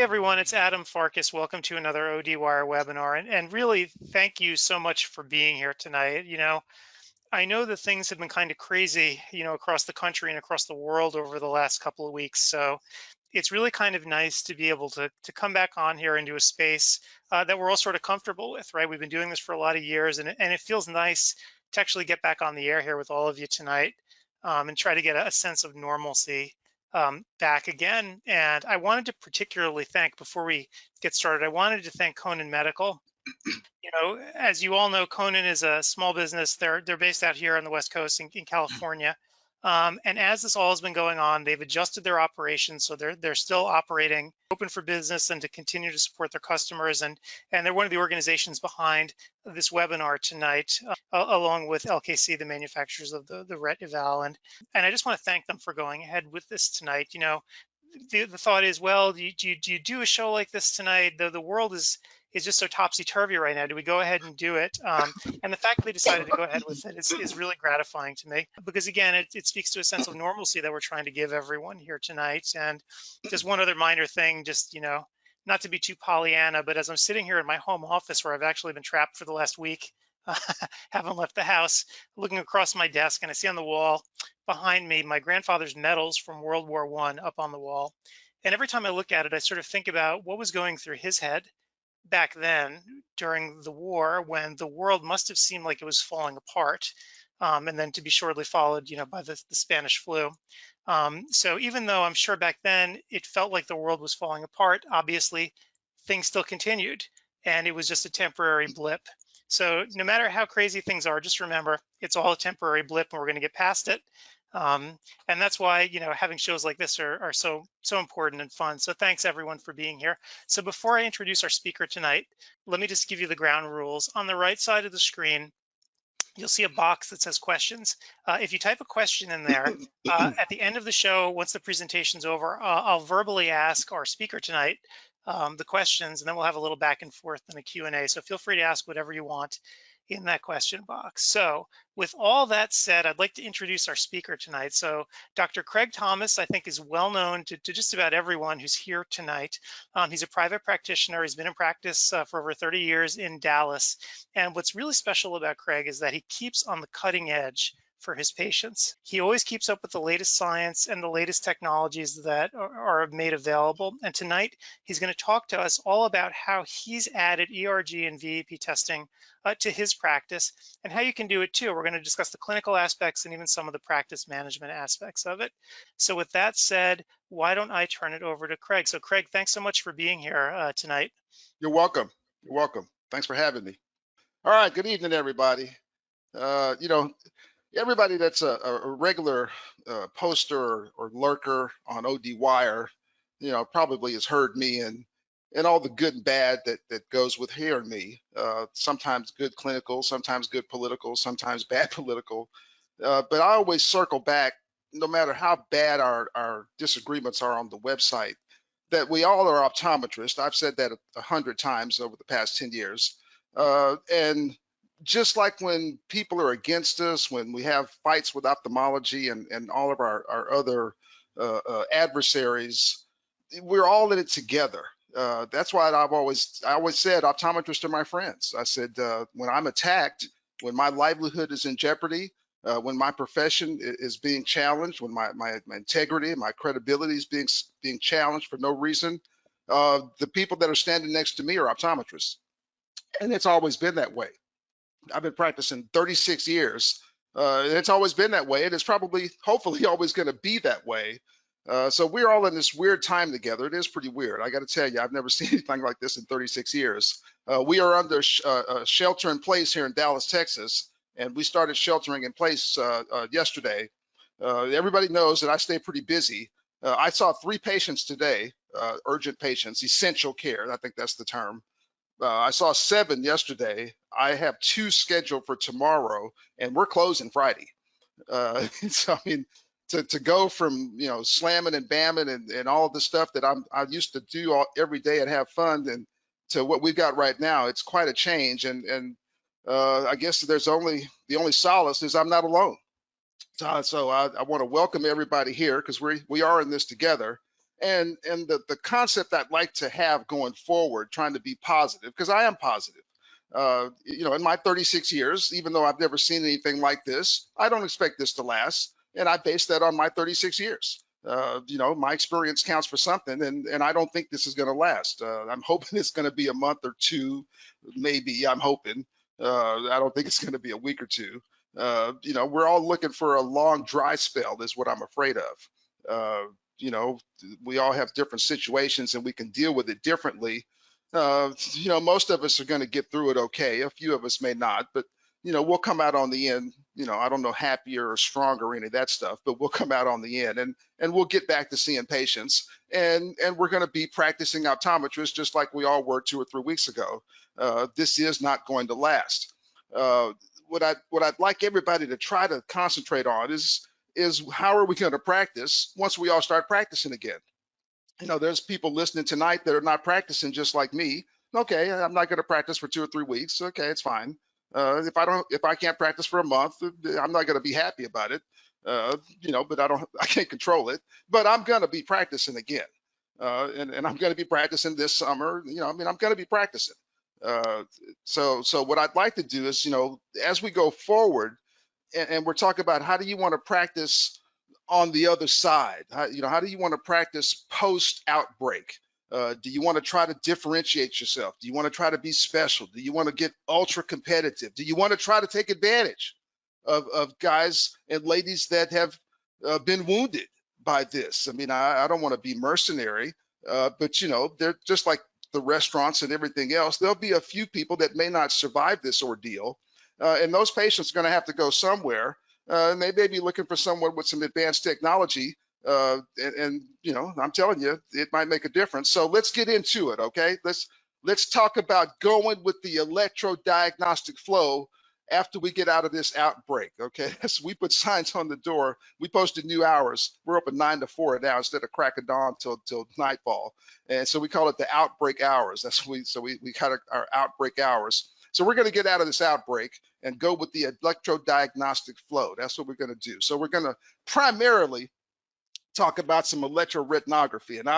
everyone, it's Adam Farkas. Welcome to another ODwire webinar, and really thank you so much for being here tonight. I know that things have been kind of crazy, across the country and across the world over the last couple of weeks. So it's really kind of nice to be able to come back on here into a space that we're all sort of comfortable with, right? We've been doing this for a lot of years, and it feels nice to actually get back on the air here with all of you tonight and try to get a sense of normalcy back again. And I wanted to particularly thank, before we get started, I wanted to thank Conan Medical. As you all know, Conan is a small business. They're based out here on the West Coast in California. And as this all has been going on, they've adjusted their operations, so they're still operating, open for business, and to continue to support their customers. And they're one of the organizations behind this webinar tonight, along with LKC, the manufacturers of the RETeval. And I just want to thank them for going ahead with this tonight. The thought is, well, do you do a show like this tonight? The world is just so topsy-turvy right now. Do we go ahead and do it? And the fact that they decided to go ahead with it is really gratifying to me, because again, it speaks to a sense of normalcy that we're trying to give everyone here tonight. And just one other minor thing, just, not to be too Pollyanna, but as I'm sitting here in my home office where I've actually been trapped for the last week, haven't left the house, looking across my desk, and I see on the wall behind me my grandfather's medals from World War I up on the wall. And every time I look at it, I sort of think about what was going through his head back then during the war, when the world must have seemed like it was falling apart, and then to be shortly followed, by the Spanish flu. So even though I'm sure back then it felt like the world was falling apart, obviously things still continued, and it was just a temporary blip. So no matter how crazy things are, just remember it's all a temporary blip, and we're going to get past it. And that's why, having shows like this are so important and fun. So thanks everyone for being here. So before I introduce our speaker tonight, let me just give you the ground rules. On the right side of the screen, you'll see a box that says questions. If you type a question in there, at the end of the show, once the presentation's over, I'll verbally ask our speaker tonight the questions, and then we'll have a little back and forth and a Q&A. So feel free to ask whatever you want in that question box. So with all that said, I'd like to introduce our speaker tonight. So Dr. Craig Thomas, I think, is well known to just about everyone who's here tonight. He's a private practitioner. He's been in practice for over 30 years in Dallas. And what's really special about Craig is that he keeps on the cutting edge for his patients. He always keeps up with the latest science and the latest technologies that are made available. And tonight, he's going to talk to us all about how he's added ERG and VEP testing to his practice, and how you can do it too. We're going to discuss the clinical aspects and even some of the practice management aspects of it. So with that said, why don't I turn it over to Craig? So Craig, thanks so much for being here tonight. You're welcome. You're welcome. Thanks for having me. All right, good evening, everybody. Everybody that's a regular poster or lurker on ODwire, probably has heard me and all the good and bad that goes with hearing me. Sometimes good clinical, sometimes good political, sometimes bad political. But I always circle back, no matter how bad our disagreements are on the website, that we all are optometrists. I've said that 100 times over the past 10 years. And just like when people are against us, when we have fights with ophthalmology and all of our other adversaries, we're all in it together. That's why I always said optometrists are my friends. I said, when I'm attacked, when my livelihood is in jeopardy, when my profession is being challenged, when my integrity, my credibility is being challenged for no reason, the people that are standing next to me are optometrists. And it's always been that way. I've been practicing 36 years. It's always been that way, and it's probably, hopefully, always going to be that way. So we're all in this weird time together. It is pretty weird. I got to tell you, I've never seen anything like this in 36 years. We are under shelter in place here in Dallas, Texas, and we started sheltering in place yesterday. Everybody knows that I stay pretty busy. I saw 3 patients today, urgent patients, essential care. I think that's the term. I saw 7 yesterday. I have 2 scheduled for tomorrow, and we're closing Friday. So I mean, to go from slamming and bamming and all of the stuff that I used to do every day and have fun, and to what we've got right now, it's quite a change. And I guess the only solace is I'm not alone. So I want to welcome everybody here, because we are in this together. And the concept I'd like to have going forward, trying to be positive, because I am positive. In my 36 years, even though I've never seen anything like this, I don't expect this to last. And I base that on my 36 years. My experience counts for something, and I don't think this is going to last. I'm hoping it's going to be a month or two, maybe. I'm hoping. I don't think it's going to be a week or two. We're all looking for a long dry spell, is what I'm afraid of. We all have different situations and we can deal with it differently. Most of us are going to get through it okay. A few of us may not, but we'll come out on the end. I don't know, happier or stronger or any of that stuff, but we'll come out on the end, and we'll get back to seeing patients, and we're going to be practicing optometrists just like we all were 2 or 3 weeks ago. This is not going to last. What I'd like everybody to try to concentrate on is how are we going to practice once we all start practicing again? There's people listening tonight that are not practicing just like me. Okay, I'm not going to practice for 2 or 3 weeks. Okay, it's fine. If I can't practice for a month, I'm not going to be happy about it. But I can't control it. But I'm going to be practicing again, and I'm going to be practicing this summer. I'm going to be practicing. So what I'd like to do is, as we go forward, and we're talking about how do you want to practice on the other side? How do you want to practice post outbreak? Do you want to try to differentiate yourself? Do you want to try to be special? Do you want to get ultra competitive? Do you want to try to take advantage of guys and ladies that have been wounded by this? I don't want to be mercenary, but they're just like the restaurants and everything else. There'll be a few people that may not survive this ordeal, and those patients are going to have to go somewhere. And they may be looking for someone with some advanced technology, and I'm telling you, it might make a difference. So let's get into it, okay? Let's talk about going with the electrodiagnostic flow after we get out of this outbreak, okay? So we put signs on the door. We posted new hours. We're open 9 to 4 now instead of crack of dawn till nightfall, and so we call it the outbreak hours. That's we got our outbreak hours. So we're going to get out of this outbreak and go with the electrodiagnostic flow. That's what we're going to do. So we're going to primarily talk about some electroretinography. And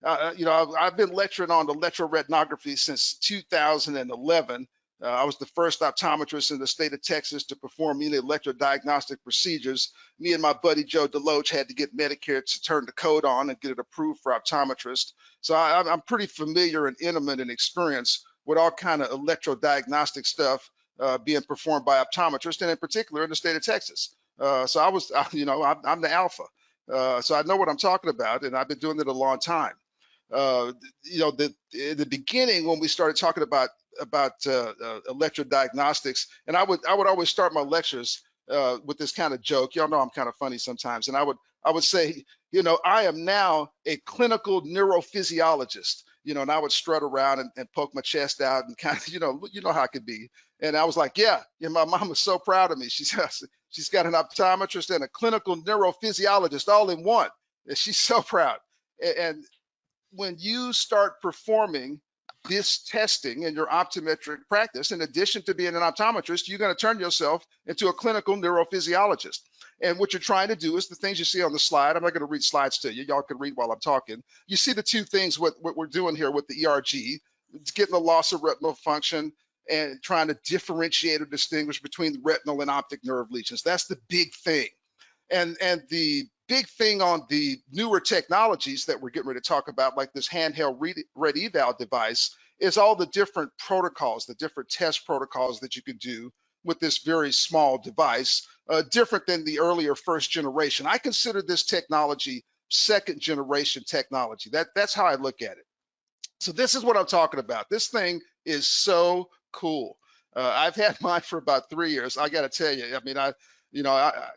I've been lecturing on electroretinography since 2011. I was the first optometrist in the state of Texas to perform any electrodiagnostic procedures. Me and my buddy Joe Deloach had to get Medicare to turn the code on and get it approved for optometrists. So I'm pretty familiar and intimate and experienced with all kind of electrodiagnostic stuff being performed by optometrists, and in particular in the state of Texas. So I'm the alpha. So I know what I'm talking about, and I've been doing it a long time. In the beginning, when we started talking about electrodiagnostics, and I would always start my lectures with this kind of joke. Y'all know I'm kind of funny sometimes, and I would say, I am now a clinical neurophysiologist. And I would strut around and poke my chest out and kind of, you know how it could be. And I was like, yeah, my mom was so proud of me. She's got an optometrist and a clinical neurophysiologist all in one. And she's so proud. And when you start performing this testing in your optometric practice, in addition to being an optometrist, you're going to turn yourself into a clinical neurophysiologist. And what you're trying to do is the things you see on the slide. I'm not going to read slides to you. Y'all can read while I'm talking. You see the two things, what we're doing here with the ERG. It's getting the loss of retinal function and trying to differentiate or distinguish between the retinal and optic nerve lesions. That's the big thing. And the big thing on the newer technologies that we're getting ready to talk about, like this handheld RETeval device, is all the different protocols, the different test protocols that you can do with this very small device, different than the earlier first generation. I consider this technology second generation technology. That's how I look at it. So this is what I'm talking about. This thing is so cool. I've had mine for about 3 years. I got to tell you,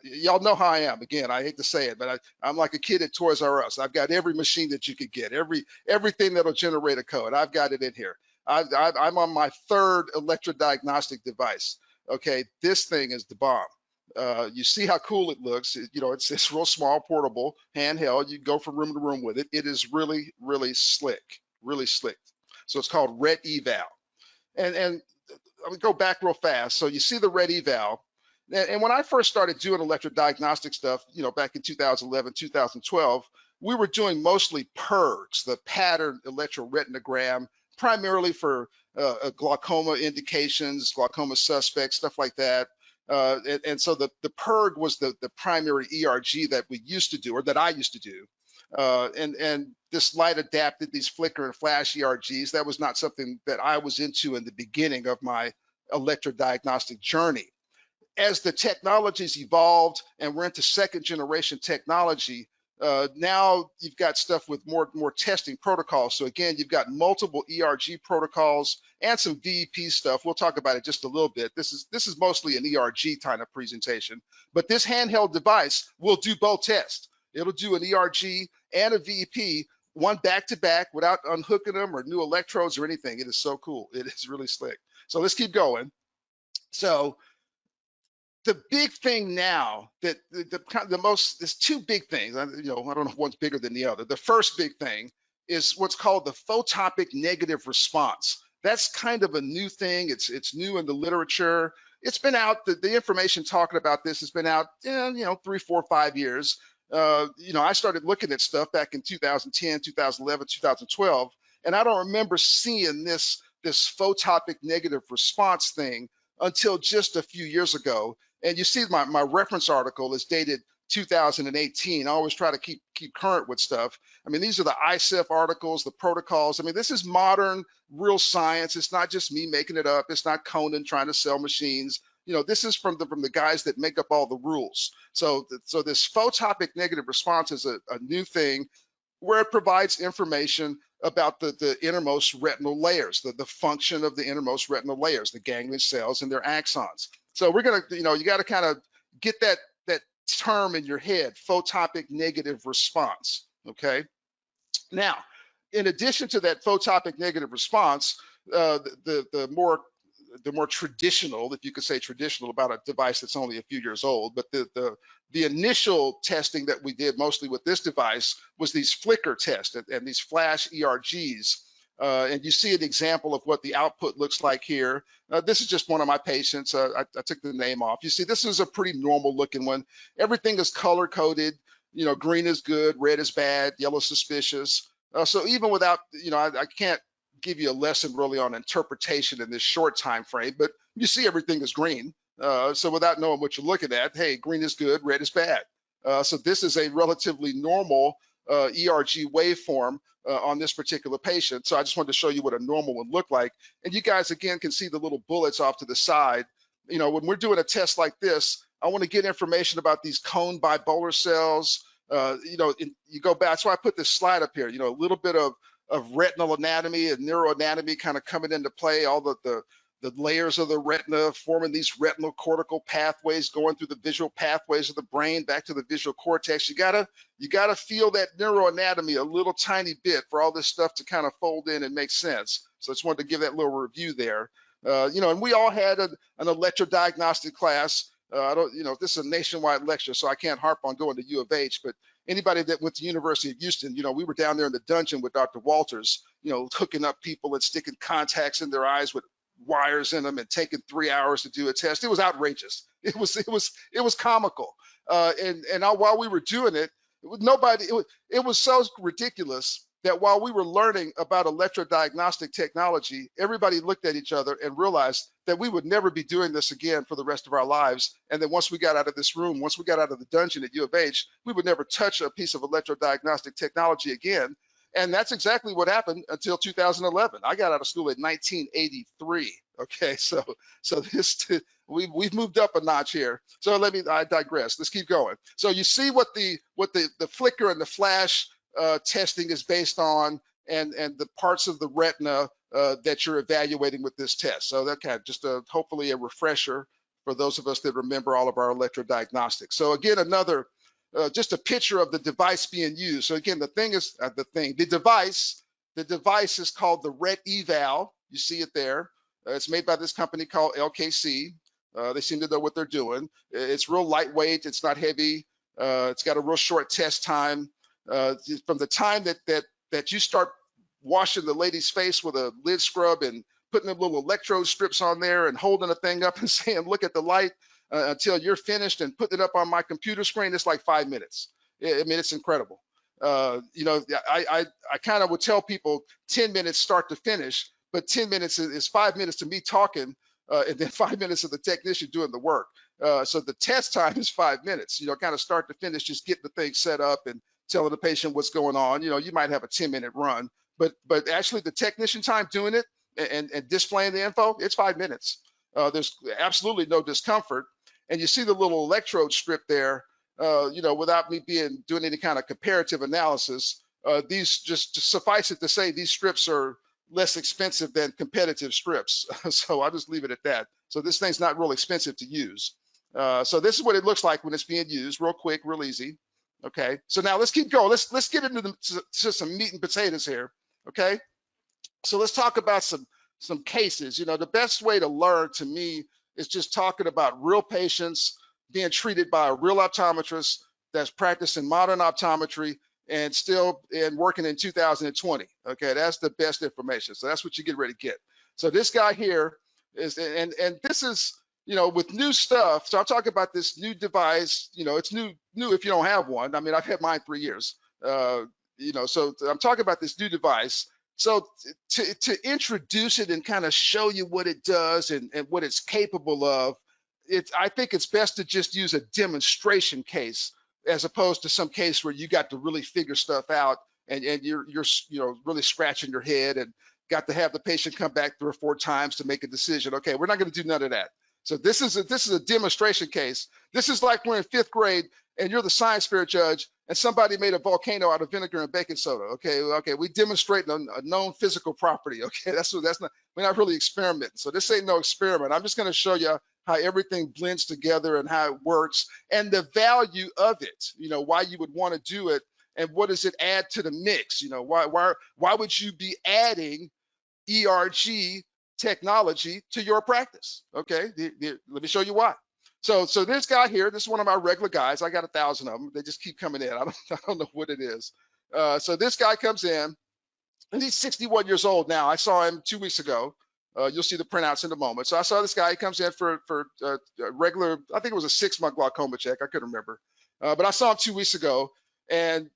y'all know how I am. Again, I hate to say it, but I'm like a kid at Toys R Us. I've got every machine that you could get, everything that'll generate a code. I've got it in here. I'm on my third electrodiagnostic device. Okay, this thing is the bomb. You see how cool it looks. It's real small, portable, handheld. You go from room to room with it. It is really, really slick, really slick. So it's called RETeval. And let me go back real fast. So you see the RETeval. And when I first started doing electrodiagnostic stuff, back in 2011, 2012, we were doing mostly PERGs, the pattern electroretinogram, primarily for glaucoma indications, glaucoma suspects, stuff like that. And so the PERG was the primary ERG that we used to do, or that I used to do. And this light adapted, these flicker and flash ERGs, that was not something that I was into in the beginning of my electrodiagnostic journey. As the technologies evolved and we're into second generation technology, now you've got stuff with more testing protocols. So again, you've got multiple ERG protocols and some VEP stuff. We'll talk about it just a little bit. This is mostly an ERG kind of presentation, but this handheld device will do both tests. It'll do an ERG and a VEP, one back to back without unhooking them or new electrodes or anything. It is so cool. It is really slick. So let's keep going. So the big thing now that there's two big things. I don't know if one's bigger than the other. The first big thing is what's called the photopic negative response. That's kind of a new thing. It's new in the literature. It's been out. The information talking about this has been out, 3, 4, 5 years. I started looking at stuff back in 2010, 2011, 2012, and I don't remember seeing this photopic negative response thing until just a few years ago. And you see my reference article is dated 2018. I always try to keep current with stuff. I mean, these are the ICEF articles, the protocols. I mean, this is modern, real science. It's not just me making it up. It's not Conan trying to sell machines. This is from the guys that make up all the rules. So this photopic negative response is a new thing where it provides information about the innermost retinal layers, the function of the innermost retinal layers, the ganglion cells and their axons. So we're gonna, you got to kind of get that term in your head, photopic negative response. Okay. Now, in addition to that photopic negative response, the more traditional, if you could say traditional, about a device that's only a few years old, but the initial testing that we did mostly with this device was these flicker tests and these flash ERGs. And you see an example of what the output looks like here. This is just one of my patients. I took the name off. You see, this is a pretty normal looking one. Everything is color coded. Green is good, red is bad, yellow suspicious. So even without, I can't give you a lesson really on interpretation in this short time frame, but you see everything is green. So without knowing what you're looking at, hey, green is good, red is bad. So this is a relatively normal ERG waveform on this particular patient. So I just wanted to show you what a normal would look like. And you guys, again, can see the little bullets off to the side. When we're doing a test like this, I want to get information about these cone bipolar cells. You go back, that's why I put this slide up here, a little bit of retinal anatomy and neuroanatomy kind of coming into play, all the layers of the retina forming these retinal cortical pathways going through the visual pathways of the brain back to the visual cortex. You gotta feel that neuroanatomy a little tiny bit for all this stuff to kind of fold in and make sense. So I just wanted to give that little review there. And we all had an electrodiagnostic class. This is a nationwide lecture, so I can't harp on going to U of H, but anybody that went to University of Houston, we were down there in the dungeon with Dr. Walters, hooking up people and sticking contacts in their eyes with wires in them and taking 3 hours to do a test. It was outrageous. It was comical. And while we were doing it, it was so ridiculous that while we were learning about electrodiagnostic technology, everybody looked at each other and realized that we would never be doing this again for the rest of our lives. And then once we got out of this room, once we got out of the dungeon at U of H, we would never touch a piece of electrodiagnostic technology again. And that's exactly what happened until 2011. I got out of school in 1983. Okay, so we've moved up a notch here. So I digress. Let's keep going. So you see what the flicker and the flash testing is based on, and the parts of the retina that you're evaluating with this test. So that kind of just hopefully a refresher for those of us that remember all of our electrodiagnostics. So again, just a picture of the device being used. So again, the device is called the RETeval. You see it there. It's made by this company called LKC. They seem to know what they're doing. It's real lightweight. It's not heavy. It's got a real short test time. From the time that you start washing the lady's face with a lid scrub and putting them little electrode strips on there and holding the thing up and saying, look at the light, until you're finished and putting it up on my computer screen, it's like 5 minutes. I mean, it's incredible. You know, I kind of would tell people 10 minutes start to finish, but 10 minutes is 5 minutes to me talking, and then 5 minutes of the technician doing the work. So the test time is 5 minutes, you know, kind of start to finish, just getting the thing set up and telling the patient what's going on. You know, you might have a 10-minute run, but actually the technician time doing it and displaying the info, it's 5 minutes. There's absolutely no discomfort. And you see the little electrode strip there, you know, without me doing any kind of comparative analysis, these just suffice it to say, these strips are less expensive than competitive strips. So I'll just leave it at that. So this thing's not real expensive to use. So this is what it looks like when it's being used, real quick, real easy. Okay, so now let's keep going. Let's get into to some meat and potatoes here. Okay, so let's talk about some cases. You know, the best way to learn to me is just talking about real patients being treated by a real optometrist that's practicing modern optometry and still working in 2020. Okay, that's the best information. So that's what you get ready to get. So this guy here is, and this is, you know, with new stuff. So I'm talking about this new device. You know, it's new if you don't have one. I mean, I've had mine 3 years. You know, so I'm talking about this new device. So to introduce it and kind of show you what it does and what it's capable of, I think it's best to just use a demonstration case as opposed to some case where you got to really figure stuff out and you're you know, really scratching your head and got to have the patient come back 3 or 4 times to make a decision. Okay, we're not going to do none of that. So this is a demonstration case. This is like we're in 5th grade and you're the science fair judge and somebody made a volcano out of vinegar and baking soda. Okay, we demonstrate a known physical property. Okay, we're not really experimenting. So this ain't no experiment. I'm just going to show you how everything blends together and how it works and the value of it. You know, why you would want to do it and what does it add to the mix? You know, why would you be adding ERG technology to your practice? Okay, let me show you why. So this guy here, this is one of my regular guys. I got 1,000 of them. They just keep coming in. I don't know what it is. So this guy comes in, and he's 61 years old now. I saw him 2 weeks ago. You'll see the printouts in a moment. So I saw this guy. He comes in for regular, I think it was a 6-month glaucoma check. I couldn't remember. But I saw him 2 weeks ago, and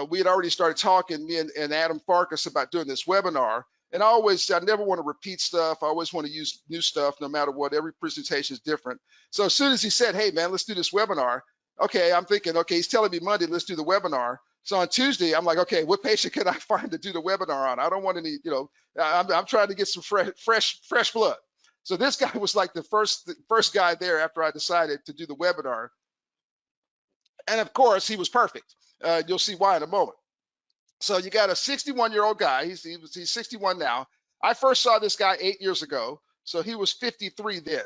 we had already started talking, me and Adam Farkas, about doing this webinar. And I never want to repeat stuff. I always want to use new stuff no matter what. Every presentation is different. So as soon as he said, hey, man, let's do this webinar. Okay, I'm thinking, okay, he's telling me Monday, let's do the webinar. So on Tuesday, I'm like, okay, what patient can I find to do the webinar on? I don't want any, you know, I'm trying to get some fresh blood. So this guy was like the first guy there after I decided to do the webinar. And of course, he was perfect. You'll see why in a moment. So you got a 61-year-old guy. He's 61 now. I first saw this guy 8 years ago. So he was 53 then.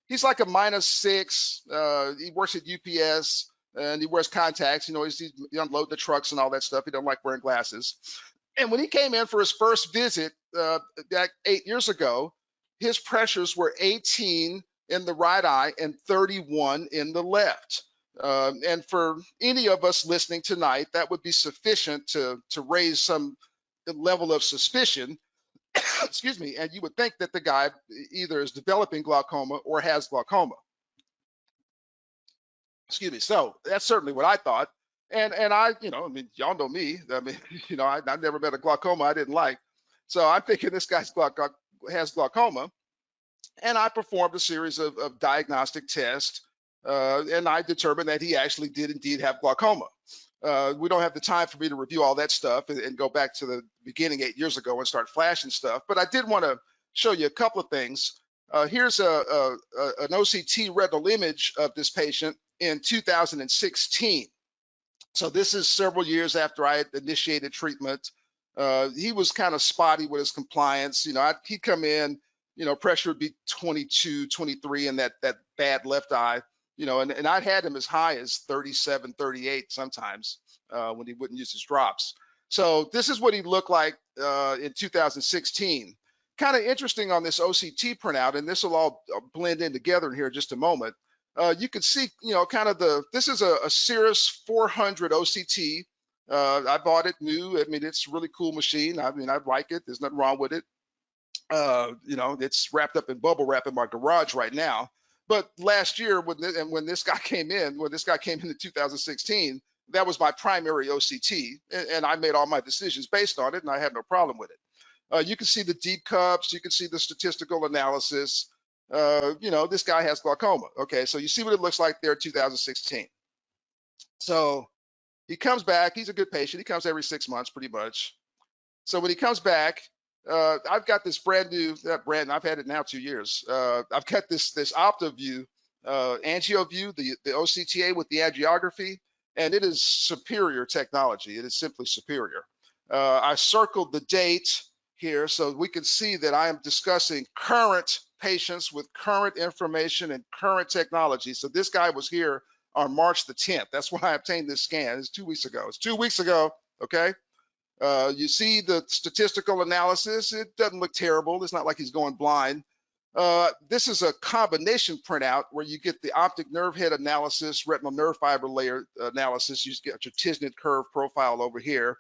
He's like a -6. He works at UPS and he wears contacts. You know, he unload the trucks and all that stuff. He don't like wearing glasses. And when he came in for his first visit back 8 years ago, his pressures were 18 in the right eye and 31 in the left. And for any of us listening tonight, that would be sufficient to raise some level of suspicion. Excuse me. And you would think that the guy either is developing glaucoma or has glaucoma. Excuse me. So that's certainly what I thought. And I, you know, I mean, y'all know me. I mean, you know, I never met a glaucoma I didn't like. So I'm thinking this guy has glaucoma. And I performed a series of diagnostic tests. And I determined that he actually did indeed have glaucoma. We don't have the time for me to review all that stuff and go back to the beginning 8 years ago and start flashing stuff. But I did want to show you a couple of things. Here's an OCT retinal image of this patient in 2016. So this is several years after I had initiated treatment. He was kind of spotty with his compliance. You know, he'd come in, you know, pressure would be 22, 23 in that bad left eye. You know, and I'd had him as high as 37, 38 sometimes when he wouldn't use his drops. So this is what he looked like in 2016. Kind of interesting on this OCT printout, and this will all blend in together in here in just a moment. You can see, you know, kind of this is a Cirrus 400 OCT. I bought it new. I mean, it's a really cool machine. I mean, I like it. There's nothing wrong with it. You know, it's wrapped up in bubble wrap in my garage right now. But last year, when this guy came in, in 2016, that was my primary OCT, and I made all my decisions based on it, and I had no problem with it. You can see the deep cups, you can see the statistical analysis. You know, this guy has glaucoma. Okay, so you see what it looks like there in 2016. So he comes back, he's a good patient, he comes every 6 months pretty much. So when he comes back, I've got this brand new, I've had it now 2 years. I've got this OptoView, AngioView, the OCTA with the angiography, and it is superior technology. It is simply superior. I circled the date here so we can see that I am discussing current patients with current information and current technology. So this guy was here on March the 10th. That's when I obtained this scan. It's 2 weeks ago. It's 2 weeks ago, okay? You see the statistical analysis. It doesn't look terrible. It's not like he's going blind. This is a combination printout where you get the optic nerve head analysis, retinal nerve fiber layer analysis. You get your Tisnet curve profile over here.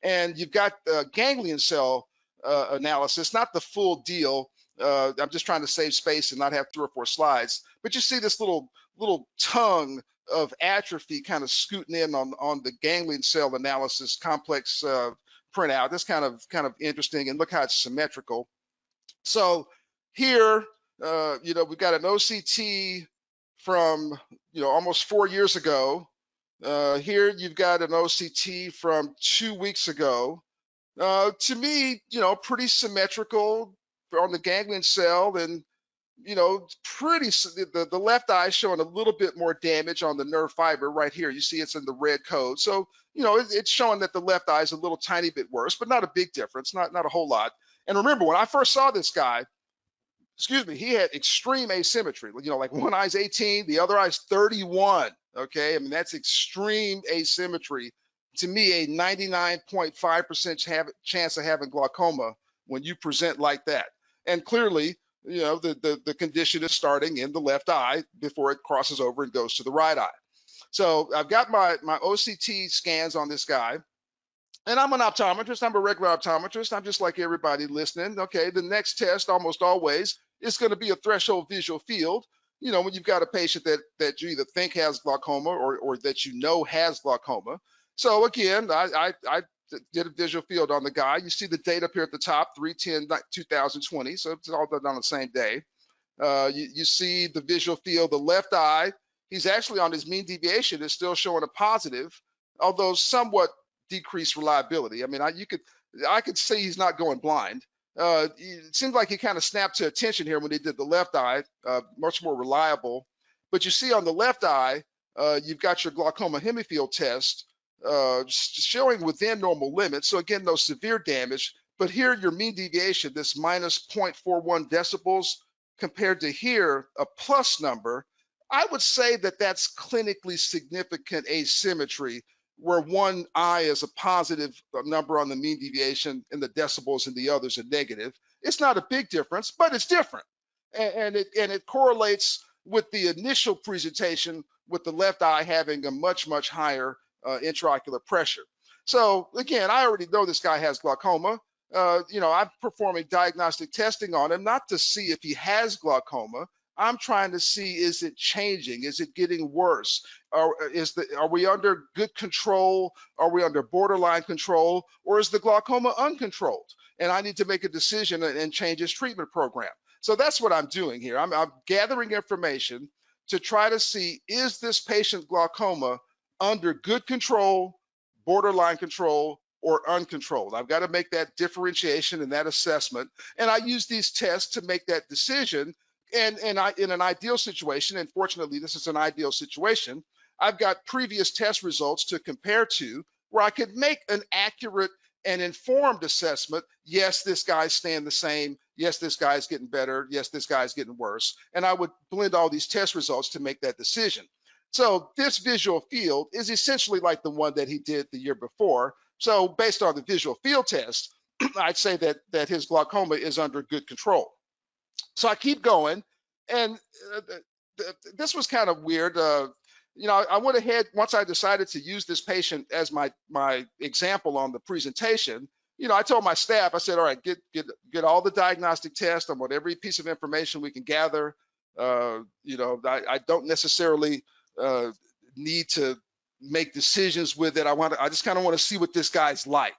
And you've got ganglion cell analysis, not the full deal. I'm just trying to save space and not have 3 or 4 slides. But you see this little tongue of atrophy kind of scooting in on the ganglion cell analysis complex printout. That's kind of interesting, and look how it's symmetrical. So here, you know, we've got an OCT from, you know, almost 4 years ago. Here you've got an OCT from 2 weeks ago. To me, you know, pretty symmetrical on the ganglion cell, and you know, the left eye showing a little bit more damage on the nerve fiber right here. You see it's in the red code. So, you know, it's showing that the left eye is a little tiny bit worse, but not a big difference, not a whole lot. And remember, when I first saw this guy, excuse me, he had extreme asymmetry. You know, like one eye's 18, the other eye's 31. Okay, I mean, that's extreme asymmetry. To me, a 99.5% chance of having glaucoma when you present like that. And clearly, you know, the condition is starting in the left eye before it crosses over and goes to the right eye. So I've got my OCT scans on this guy, and I'm an optometrist. I'm a regular optometrist. I'm just like everybody listening. Okay, the next test almost always is going to be a threshold visual field. You know, when you've got a patient that you either think has glaucoma or that you know has glaucoma. So again, I did a visual field on the guy. You see the date up here at the top, 3/10/2020. So it's all done on the same day. You see the visual field, the left eye. He's actually on his mean deviation is still showing a positive, although somewhat decreased reliability. I mean, I could see he's not going blind. It seems like he kind of snapped to attention here when he did the left eye, much more reliable. But you see on the left eye, you've got your glaucoma hemifield test showing within normal limits. So again, no severe damage. But here, your mean deviation, this minus 0.41 decibels, compared to here, a plus number, I would say that that's clinically significant asymmetry, where one eye is a positive number on the mean deviation and the decibels and the others are negative. It's not a big difference, but it's different. And it correlates with the initial presentation with the left eye having a much, much higher intraocular pressure. So again, I already know this guy has glaucoma. You know, I'm performing diagnostic testing on him, not to see if he has glaucoma. I'm trying to see, is it changing? Is it getting worse? Are we under good control? Are we under borderline control? Or is the glaucoma uncontrolled? And I need to make a decision and change his treatment program. So that's what I'm doing here. I'm gathering information to try to see, is this patient glaucoma under good control, borderline control, or uncontrolled? I've got to make that differentiation and that assessment. And I use these tests to make that decision. And in an ideal situation, and fortunately this is an ideal situation, I've got previous test results to compare to where I could make an accurate and informed assessment. Yes, this guy's staying the same. Yes, this guy's getting better. Yes, this guy's getting worse. And I would blend all these test results to make that decision. So this visual field is essentially like the one that he did the year before. So based on the visual field test, I'd say that his glaucoma is under good control. So I keep going, and this was kind of weird. You know, I went ahead, once I decided to use this patient as my example on the presentation, you know, I told my staff, I said, all right, get all the diagnostic tests on every piece of information we can gather. You know, I don't necessarily need to make decisions with it. I just kind of want to see what this guy's like.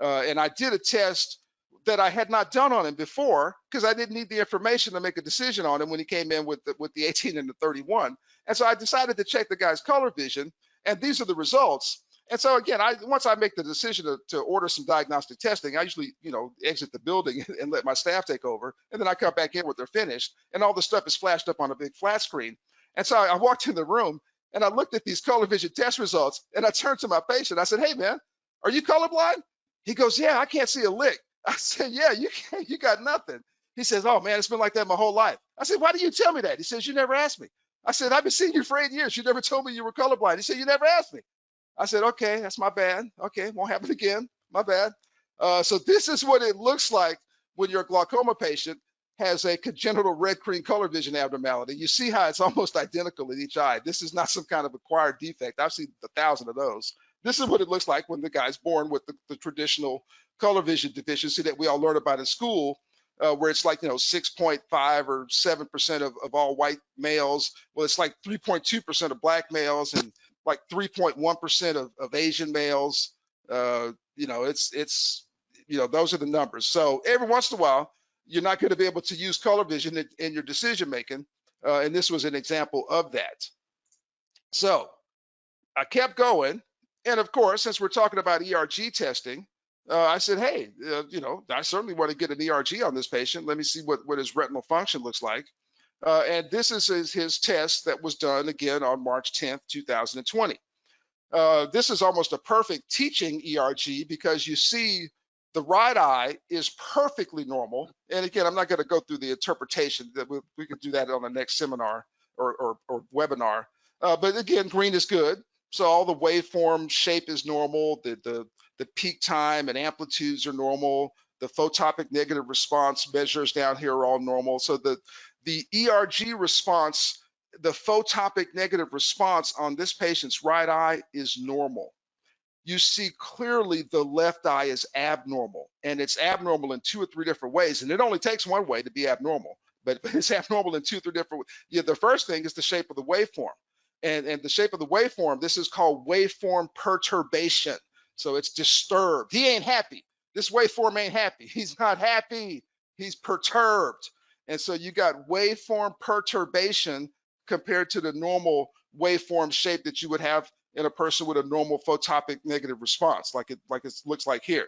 And I did a test that I had not done on him before because I didn't need the information to make a decision on him when he came in with the 18 and the 31. And so I decided to check the guy's color vision, and these are the results. And so again, once I make the decision to order some diagnostic testing, I usually, exit the building and let my staff take over, and then I come back in when they're finished, and all the stuff is flashed up on a big flat screen. And so I walked in the room and I looked at these color vision test results, and I turned to my patient. I said, "Hey man, are you colorblind?" He goes, "Yeah, I can't see a lick." I said, "Yeah, you got nothing." He says, "Oh man, it's been like that my whole life." I said, "Why do you tell me that?" He says, "You never asked me." I said, "I've been seeing you for 8 years. You never told me you were colorblind." He said, "You never asked me." I said, "Okay, that's my bad. Okay, won't happen again. My bad." So this is what it looks like when your glaucoma patient has a congenital red-green color vision abnormality. You see how it's almost identical in each eye. This is not some kind of acquired defect. I've seen 1,000 of those. This is what it looks like when the guy's born with the traditional color vision deficiency that we all learn about in school, where it's like 6.5 or 7% of all white males. Well, it's like 3.2% of black males and like 3.1% of Asian males. It's those are the numbers. So every once in a while, you're not going to be able to use color vision in your decision making, and this was an example of that. So I kept going, and of course, since we're talking about ERG testing, I said, "Hey, I certainly want to get an ERG on this patient. Let me see what his retinal function looks like." And this is his test that was done again on March 10th, 2020. This is almost a perfect teaching ERG because you see the right eye is perfectly normal. And again, I'm not going to go through the interpretation. That we could do that on the next seminar or webinar. But again, green is good. So all the waveform shape is normal. The peak time and amplitudes are normal. The photopic negative response measures down here are all normal. So the ERG response, the photopic negative response on this patient's right eye is normal. You see clearly the left eye is abnormal, and it's abnormal in 2 or 3 different ways. And it only takes one way to be abnormal, but it's abnormal in 2 or 3 different ways. Yeah, the first thing is the shape of the waveform. And the shape of the waveform, this is called waveform perturbation. So it's disturbed. He ain't happy. This waveform ain't happy. He's not happy. He's perturbed. And so you got waveform perturbation compared to the normal waveform shape that you would have in a person with a normal photopic negative response, like it looks like here.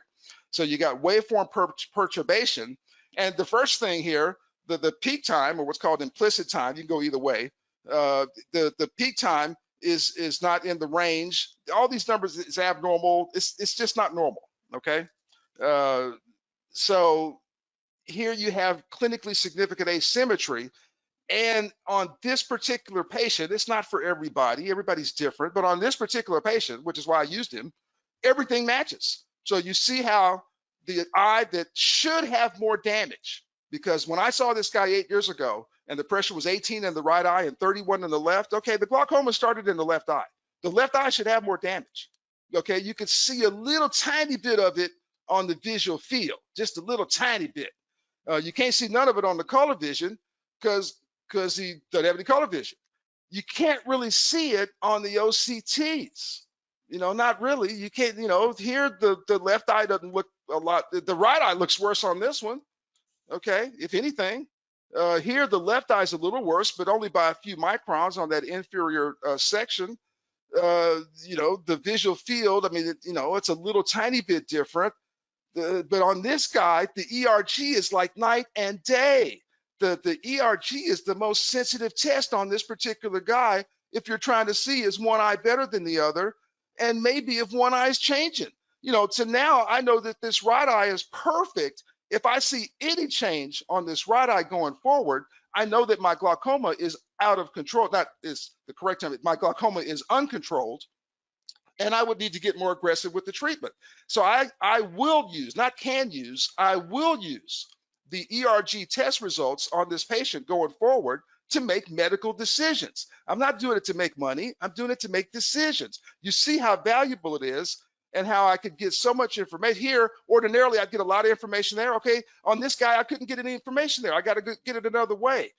So you got waveform perturbation. And the first thing here, the peak time, or what's called implicit time, you can go either way. The peak time is not in the range. All these numbers is abnormal. It's just not normal, okay? So here you have clinically significant asymmetry. And on this particular patient, it's not for everybody. Everybody's different. But on this particular patient, which is why I used him, everything matches. So you see how the eye that should have more damage, because when I saw this guy 8 years ago and the pressure was 18 in the right eye and 31 in the left, okay, the glaucoma started in the left eye. The left eye should have more damage. Okay, you can see a little tiny bit of it on the visual field, just a little tiny bit. You can't see none of it on the color vision because he doesn't have any color vision. You can't really see it on the OCTs, not really. You can't, here the left eye doesn't look a lot. The right eye looks worse on this one, okay, if anything. Here the left eye is a little worse, but only by a few microns on that inferior section. The visual field, I mean, it's a little tiny bit different. But on this guy, the ERG is like night and day. The ERG is the most sensitive test on this particular guy if you're trying to see is one eye better than the other, and maybe if one eye is changing. To now I know that this right eye is perfect. If I see any change on this right eye going forward, I know that my glaucoma is out of control. That is the correct term. My glaucoma is uncontrolled, and I would need to get more aggressive with the treatment. So I will use, not can use, I will use the ERG test results on this patient going forward to make medical decisions. I'm not doing it to make money. I'm doing it to make decisions. You see how valuable it is and how I could get so much information. Here, ordinarily, I'd get a lot of information there. Okay, on this guy, I couldn't get any information there. I got to get it another way.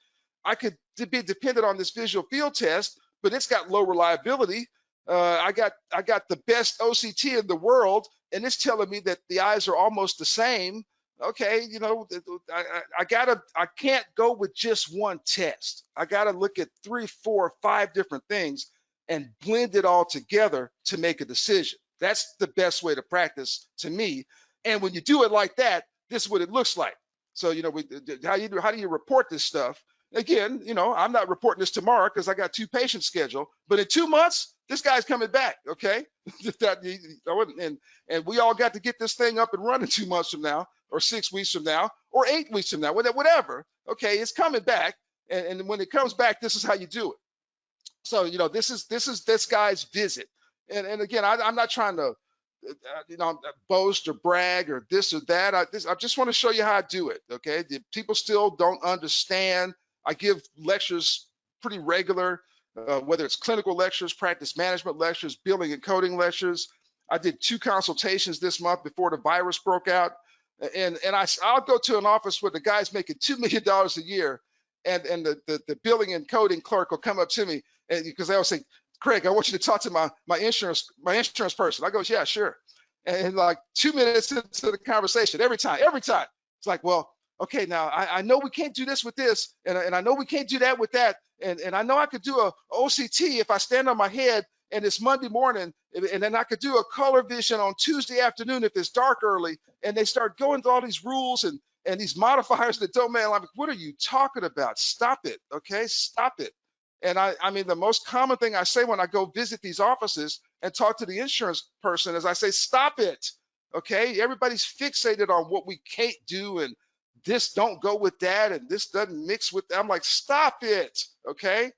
I could be dependent on this visual field test, but it's got low reliability. I got the best OCT in the world, and it's telling me that the eyes are almost the same. Okay, you know, I can't go with just one test. I gotta look at 3, 4, 5 different things and blend it all together to make a decision. That's the best way to practice to me. And when you do it like that, this is what it looks like. So, you know, how do you report this stuff? Again, you know, I'm not reporting this tomorrow because I got 2 patients scheduled, but in 2 months, this guy's coming back. Okay. and we all got to get this thing up and running 2 months from now, or 6 weeks from now, or 8 weeks from now, whatever. Okay. It's coming back. And when it comes back, this is how you do it. So, you know, this is this guy's visit. And again, I'm not trying to, you know, boast or brag or this or that. I just want to show you how I do it. Okay. The people still don't understand. I give lectures pretty regular, whether it's clinical lectures, practice management lectures, billing and coding lectures. I did 2 consultations this month before the virus broke out. And I'll go to an office where the guy's making $2 million a year, and the billing and coding clerk will come up to me, and because they always say, Craig, I want you to talk to my insurance person. I go, yeah, sure. And like 2 minutes into the conversation, every time, it's like, well, okay, now I know we can't do this with this, and I know we can't do that with that, and I know I could do a OCT if I stand on my head and it's Monday morning, and then I could do a color vision on Tuesday afternoon if it's dark early, and they start going through all these rules and these modifiers that don't matter. I'm like, what are you talking about? Stop it, okay? Stop it. And I mean, the most common thing I say when I go visit these offices and talk to the insurance person is I say, stop it, okay? Everybody's fixated on what we can't do, and this don't go with that, and this doesn't mix with that. I'm like, stop it, okay?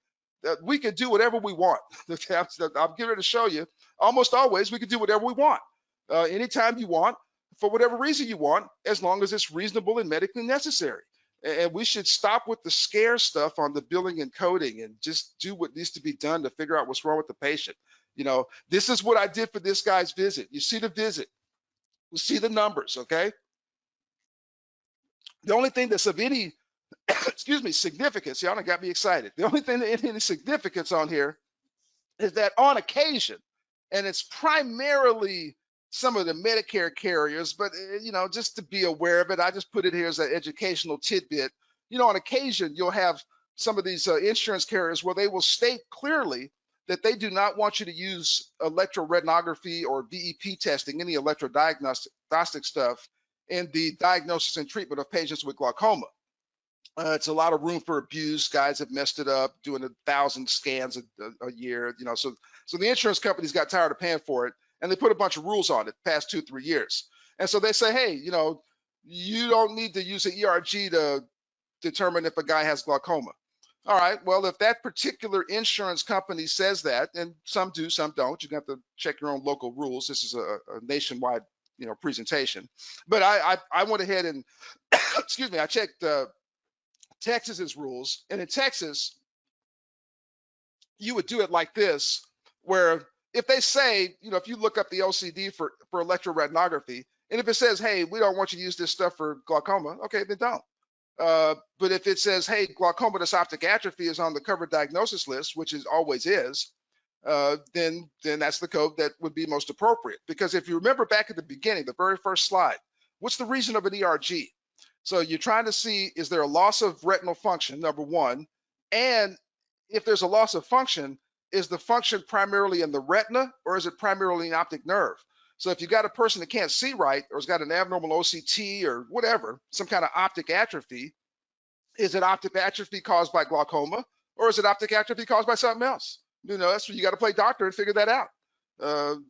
We can do whatever we want. Okay, I'm getting ready to show you. Almost always, we can do whatever we want, anytime you want, for whatever reason you want, as long as it's reasonable and medically necessary. And we should stop with the scare stuff on the billing and coding and just do what needs to be done to figure out what's wrong with the patient. You know, this is what I did for this guy's visit. You see the visit, you see the numbers, okay? The only thing that's of any, excuse me, significance, y'all done got me excited. The only thing that any significance on here is that on occasion, and it's primarily some of the Medicare carriers, but you know, just to be aware of it, I just put it here as an educational tidbit. You know, on occasion, you'll have some of these insurance carriers where they will state clearly that they do not want you to use electroretinography or VEP testing, any electrodiagnostic stuff, in the diagnosis and treatment of patients with glaucoma. It's a lot of room for abuse. Guys have messed it up, doing 1,000 scans a year. You know, so the insurance companies got tired of paying for it, and they put a bunch of rules on it the past 2-3 years. And so they say, hey, you know, you don't need to use an ERG to determine if a guy has glaucoma. All right, well, if that particular insurance company says that, and some do, some don't, you have to check your own local rules. This is a nationwide, you know, presentation. But I went ahead and, excuse me, I checked Texas's rules, and in Texas, you would do it like this, where if they say, you know, if you look up the LCD for electroretinography, and if it says, hey, we don't want you to use this stuff for glaucoma, okay, then don't. But if it says, hey, glaucomatous optic atrophy is on the covered diagnosis list, which is always is, then that's the code that would be most appropriate. Because if you remember back at the beginning, the very first slide, what's the reason of an ERG? So you're trying to see, is there a loss of retinal function, number one, and if there's a loss of function, is the function primarily in the retina or is it primarily in optic nerve? So if you got a person that can't see right or has got an abnormal OCT or whatever, some kind of optic atrophy, is it optic atrophy caused by glaucoma or is it optic atrophy caused by something else? You know, that's where you got to play doctor and figure that out.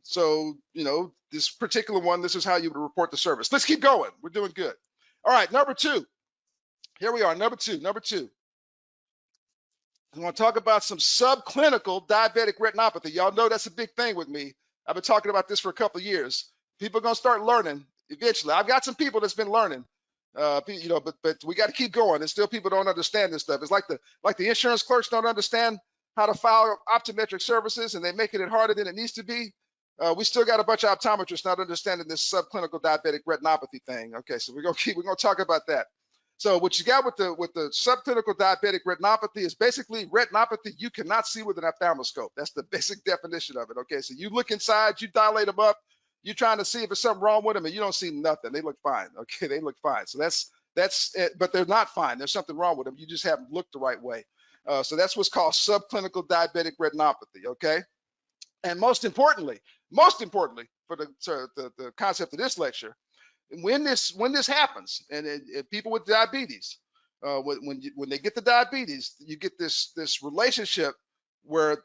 So, you know, this particular one, this is how you would report the service. Let's keep going. We're doing good. All right, number 2. Here we are, number two. I want to talk about some subclinical diabetic retinopathy. Y'all know that's a big thing with me. I've been talking about this for a couple of years. People are going to start learning eventually. I've got some people that's been learning, you know, but we got to keep going. And still people don't understand this stuff. It's like the insurance clerks don't understand how to file optometric services, and they're making it harder than it needs to be. We still got a bunch of optometrists not understanding this subclinical diabetic retinopathy thing. Okay, so we're gonna talk about that. So what you got with the subclinical diabetic retinopathy is basically retinopathy you cannot see with an ophthalmoscope. That's the basic definition of it. Okay, so you look inside, you dilate them up, you're trying to see if there's something wrong with them, and you don't see nothing. They look fine. Okay, they look fine. So that's it, but they're not fine. There's something wrong with them. You just haven't looked the right way. So that's what's called subclinical diabetic retinopathy. Okay, and most importantly, for the concept of this lecture, when this happens, and people with diabetes, when they get the diabetes, you get this relationship where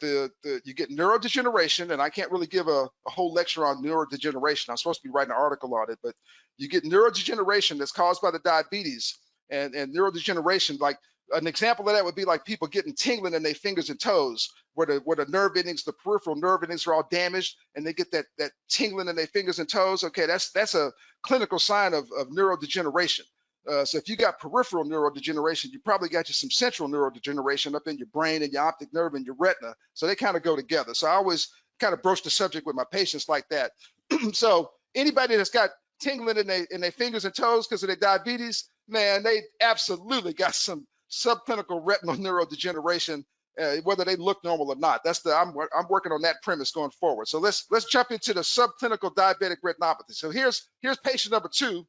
you get neurodegeneration, and I can't really give a whole lecture on neurodegeneration. I'm supposed to be writing an article on it, but you get neurodegeneration that's caused by the diabetes, and neurodegeneration, like an example of that would be like people getting tingling in their fingers and toes, where the nerve endings, the peripheral nerve endings are all damaged, and they get that tingling in their fingers and toes. Okay, that's a clinical sign of neurodegeneration. So if you got peripheral neurodegeneration, you probably got you some central neurodegeneration up in your brain and your optic nerve and your retina. So they kind of go together. So I always kind of broach the subject with my patients like that. So anybody that's got tingling in their fingers and toes because of their diabetes, man, they absolutely got some subclinical retinal neurodegeneration, whether they look normal or not. I'm working on that premise going forward. So let's jump into the subclinical diabetic retinopathy. So here's patient number 2.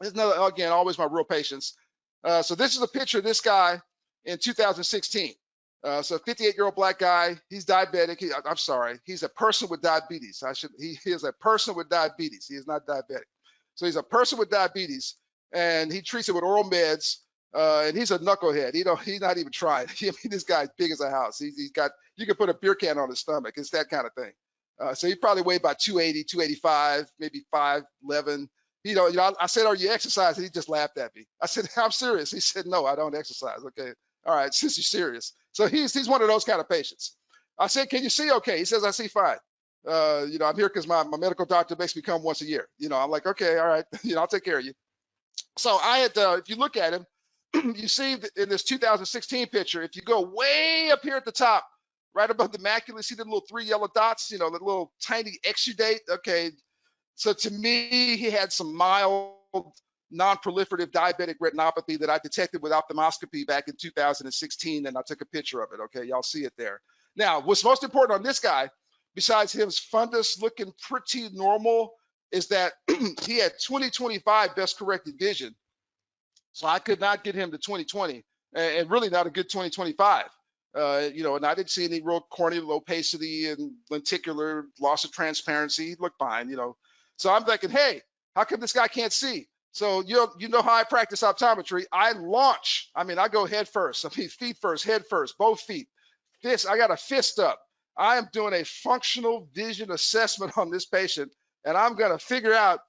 This is another, again, always my real patients. So this is a picture of this guy in 2016. So 58-year-old black guy, he's diabetic. I'm sorry, he's a person with diabetes. He is a person with diabetes. He is not diabetic. So he's a person with diabetes, and he treats it with oral meds. And he's a knucklehead. He's not even trying. I mean, this guy's big as a house. He's got, you can put a beer can on his stomach. It's that kind of thing. So he probably weighed about 280, 285, maybe 5'11". I said, "Are you exercising?" He just laughed at me. I said, "I'm serious." He said, "No, I don't exercise." Okay, all right, since you're serious. So he's one of those kind of patients. I said, "Can you see okay?" He says, "I see fine." I'm here because my medical doctor makes me come once a year. I'm like, okay, all right, I'll take care of you. So I had, if you look at him, you see in this 2016 picture, if you go way up here at the top, right above the macula, see the little 3 yellow dots, the little tiny exudate. Okay, so to me, he had some mild non-proliferative diabetic retinopathy that I detected with ophthalmoscopy back in 2016, and I took a picture of it. Okay, y'all see it there. Now, what's most important on this guy, besides his fundus looking pretty normal, is that he had 20/25 best corrected vision. So I could not get him to 20/20, and really not a good 20/25. And I didn't see any real corneal opacity and lenticular loss of transparency. He looked fine, So I'm thinking, hey, how come this guy can't see? So you know how I practice optometry. I go head first. Feet first, head first, both feet. Fist, I got a fist up. I am doing a functional vision assessment on this patient, and I'm gonna figure out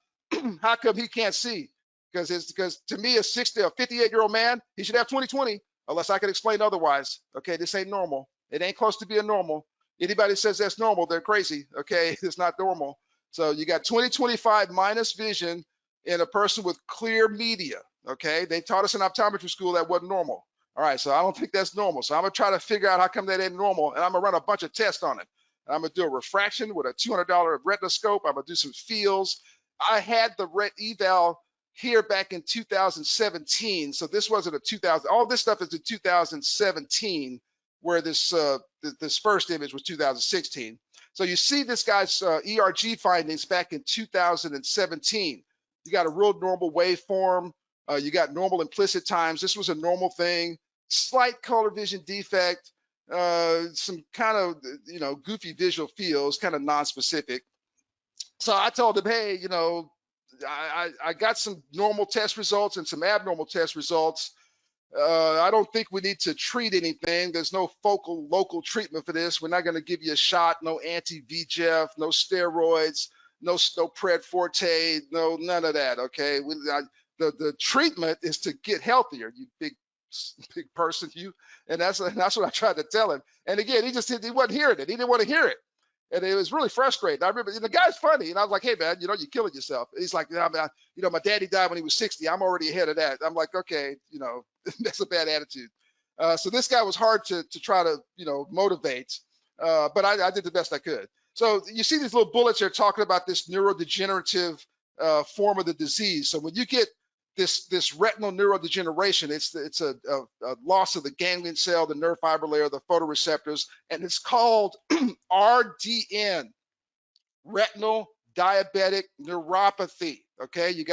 how come he can't see. Because to me, a 58-year-old man, he should have 20/20, unless I can explain otherwise. Okay, this ain't normal. It ain't close to being normal. Anybody says that's normal, they're crazy. Okay, it's not normal. So you got 20/25 minus vision in a person with clear media. Okay, they taught us in optometry school that wasn't normal. All right, so I don't think that's normal. So I'm gonna try to figure out how come that ain't normal, and I'm gonna run a bunch of tests on it. I'm gonna do a refraction with a $200 retinoscope. I'm gonna do some fields. I had the RETeval here back in 2017. So this wasn't a 2000. All this stuff is in 2017, where this first image was 2016. So you see this guy's ERG findings back in 2017. You got a real normal waveform. You got normal implicit times. This was a normal thing. Slight color vision defect. Some kind of goofy visual fields, kind of non-specific. So I told him, hey, I got some normal test results and some abnormal test results. I don't think we need to treat anything. There's no local treatment for this. We're not going to give you a shot, no anti-VEGF, no steroids, no Pred Forte, none of that. Okay, the treatment is to get healthier. You big person, and that's what I tried to tell him. And again, he wasn't hearing it. He didn't want to hear it. And it was really frustrating. I remember the guy's funny, and I was like, "Hey, man, you're killing yourself." He's like, my daddy died when he was 60. I'm already ahead of that." I'm like, "Okay, that's a bad attitude." So this guy was hard to try to motivate, but I did the best I could. So you see these little bullets here talking about this neurodegenerative form of the disease. So when you get this retinal neurodegeneration. It's a loss of the ganglion cell, the nerve fiber layer, the photoreceptors, and it's called RDN, retinal diabetic neuropathy. Okay,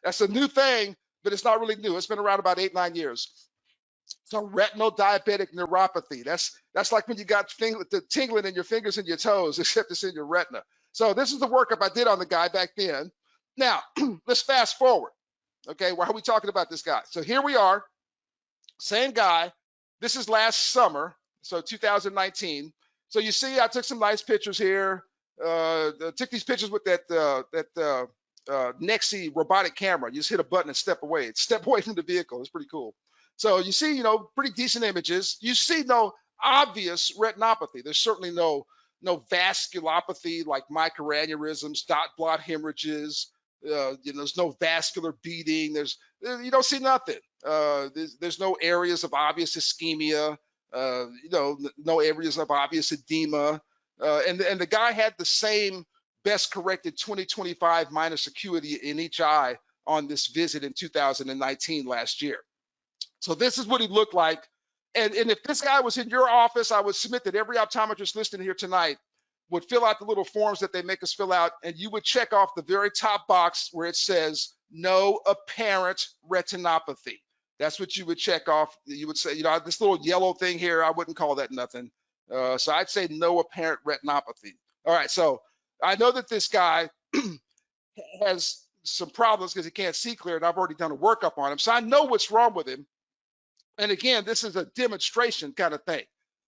that's a new thing, but it's not really new. It's been around about 8-9 years. So retinal diabetic neuropathy. That's like when you got the tingling in your fingers and your toes, except it's in your retina. So this is the workup I did on the guy back then. Now let's fast forward. Okay, why are we talking about this guy? So here we are, same guy. This is last summer, so 2019. So you see, I took some nice pictures here. Took these pictures with that Nexi robotic camera. You just hit a button and step away. It's step away from the vehicle. It's pretty cool. So you see, pretty decent images. You see no obvious retinopathy. There's certainly no vasculopathy like microaneurysms, dot blot hemorrhages. There's no vascular beading. You don't see nothing. There's no areas of obvious ischemia. No areas of obvious edema. And the guy had the same best corrected 20/25 minus acuity in each eye on this visit in 2019 last year. So this is what he looked like. And if this guy was in your office, I would submit that every optometrist listening here tonight would fill out the little forms that they make us fill out, and you would check off the very top box where it says no apparent retinopathy. That's what you would check off. You would say, this little yellow thing here, I wouldn't call that nothing. So I'd say no apparent retinopathy. All right, so I know that this guy has some problems because he can't see clear, and I've already done a workup on him. So I know what's wrong with him. And again, this is a demonstration kind of thing.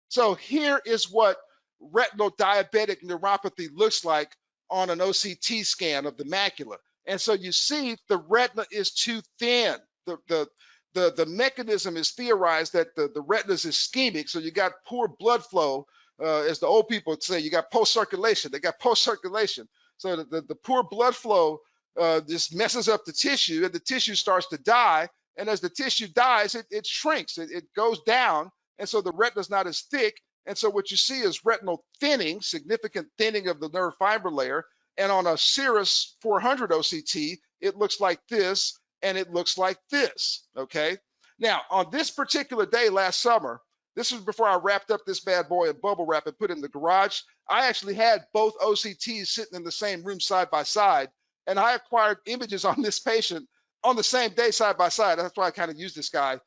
So here is what retinal diabetic neuropathy looks like on an OCT scan of the macula. And so you see the retina is too thin. The mechanism is theorized that the retina is ischemic, so you got poor blood flow. As the old people would say, you got post-circulation. They got post-circulation. So the poor blood flow just messes up the tissue, and the tissue starts to die. And as the tissue dies, it shrinks, it goes down, and so the retina is not as thick. And so what you see is retinal thinning, significant thinning of the nerve fiber layer. And on a Cirrus 400 OCT, it looks like this, and it looks like this, okay? Now, on this particular day last summer, this was before I wrapped up this bad boy in bubble wrap and put it in the garage. I actually had both OCTs sitting in the same room side by side, and I acquired images on this patient on the same day side by side. That's why I kind of use this guy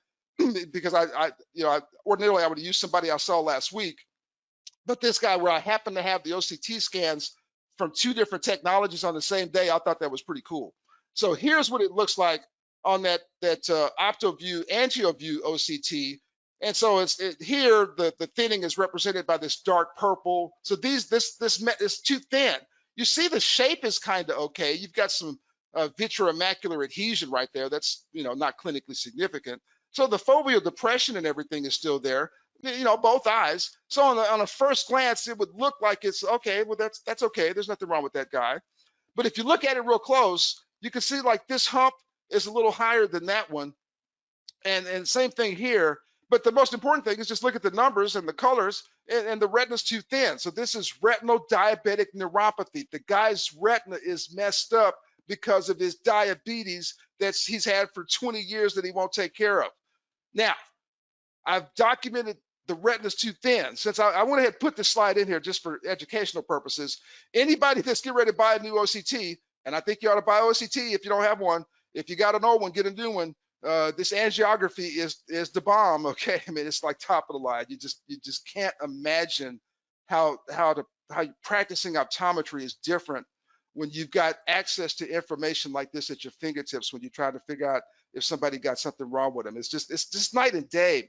because ordinarily I would use somebody I saw last week, but this guy where I happen to have the OCT scans from two different technologies on the same day, I thought that was pretty cool. So here's what it looks like on that OptoView AngioView OCT. And so here the thinning is represented by this dark purple. So this is too thin. You see the shape is kind of okay. You've got some vitreomacular adhesion right there. That's not clinically significant. So the foveal depression and everything is still there. Both eyes. So on a first glance, it would look like it's okay. Well, that's okay. There's nothing wrong with that guy. But if you look at it real close, you can see like this hump is a little higher than that one, and same thing here. But the most important thing is just look at the numbers and the colors, and the retina's too thin. So this is retinal diabetic neuropathy. The guy's retina is messed up because of his diabetes that he's had for 20 years that he won't take care of. Now, I've documented the retina's too thin. Since I went ahead and put this slide in here just for educational purposes, anybody that's getting ready to buy a new OCT, and I think you ought to buy OCT if you don't have one. If you got an old one, get a new one. This angiography is the bomb, okay? I mean, it's like top of the line. You just can't imagine how practicing optometry is different when you've got access to information like this at your fingertips when you're trying to figure out if somebody got something wrong with them. It's just night and day.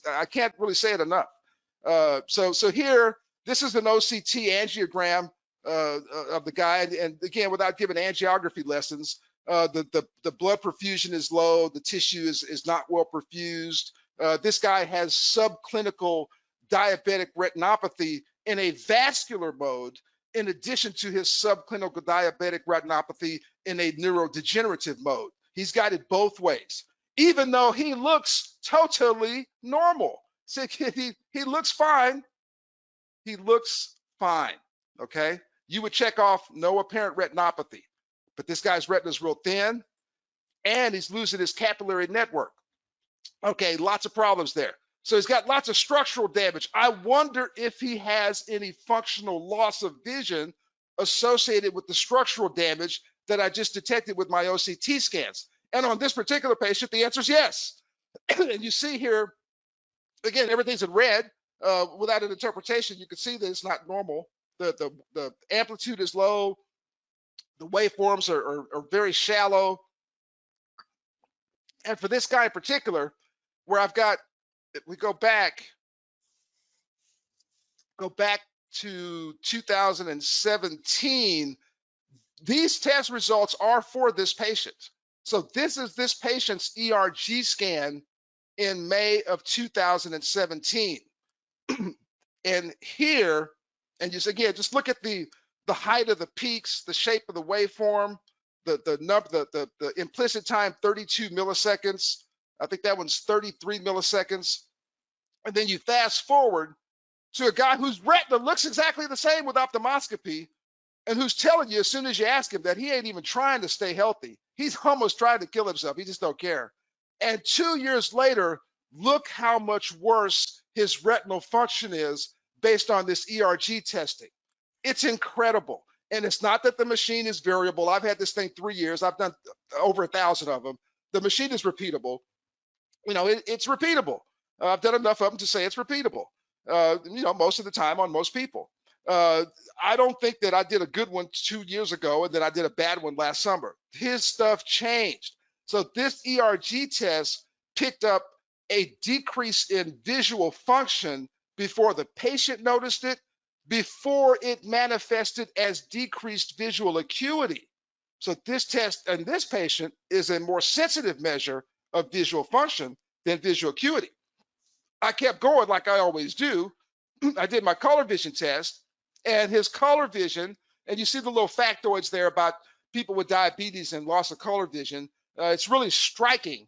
I can't really say it enough. So here, this is an OCT angiogram of the guy, and again, without giving angiography lessons, the blood perfusion is low, the tissue is not well perfused. This guy has subclinical diabetic retinopathy in a vascular mode, in addition to his subclinical diabetic retinopathy in a neurodegenerative mode. He's got it both ways, even though he looks totally normal. So he looks fine. He looks fine, okay? You would check off no apparent retinopathy, but this guy's retina is real thin. and he's losing his capillary network. Okay, lots of problems there. So he's got lots of structural damage. I wonder if he has any functional loss of vision associated with the structural damage that I just detected with my OCT scans. And on this particular patient, the answer is yes. And you see here, again, everything's in red. Without an interpretation, you can see that it's not normal. The amplitude is low. The waveforms are very shallow. And for this guy in particular, where I've got, if we go back to 2017, these test results are for this patient. So this is this patient's ERG scan in May of 2017. And here, and just again, just look at the height of the peaks, the shape of the waveform, the implicit time, 32 milliseconds. I think that one's 33 milliseconds. And then you fast forward to a guy whose retina looks exactly the same with ophthalmoscopy, and who's telling you as soon as you ask him that he ain't even trying to stay healthy. He's almost trying to kill himself. He just don't care. And 2 years later, look how much worse his retinal function is based on this ERG testing. It's incredible. And it's not that the machine is variable. I've had this thing 3 years. I've done over 1,000 of them. The machine is repeatable. You know, it's repeatable. I've done enough of them to say it's repeatable. You know, most of the time on most people. I don't think that I did a good one 2 years ago and then I did a bad one last summer. His stuff changed. So this ERG test picked up a decrease in visual function before the patient noticed it, before it manifested as decreased visual acuity. So this test in this patient is a more sensitive measure of visual function than visual acuity. I kept going like I always do. I did my color vision test, and his color vision, and you see the little factoids there about people with diabetes and loss of color vision. It's really striking.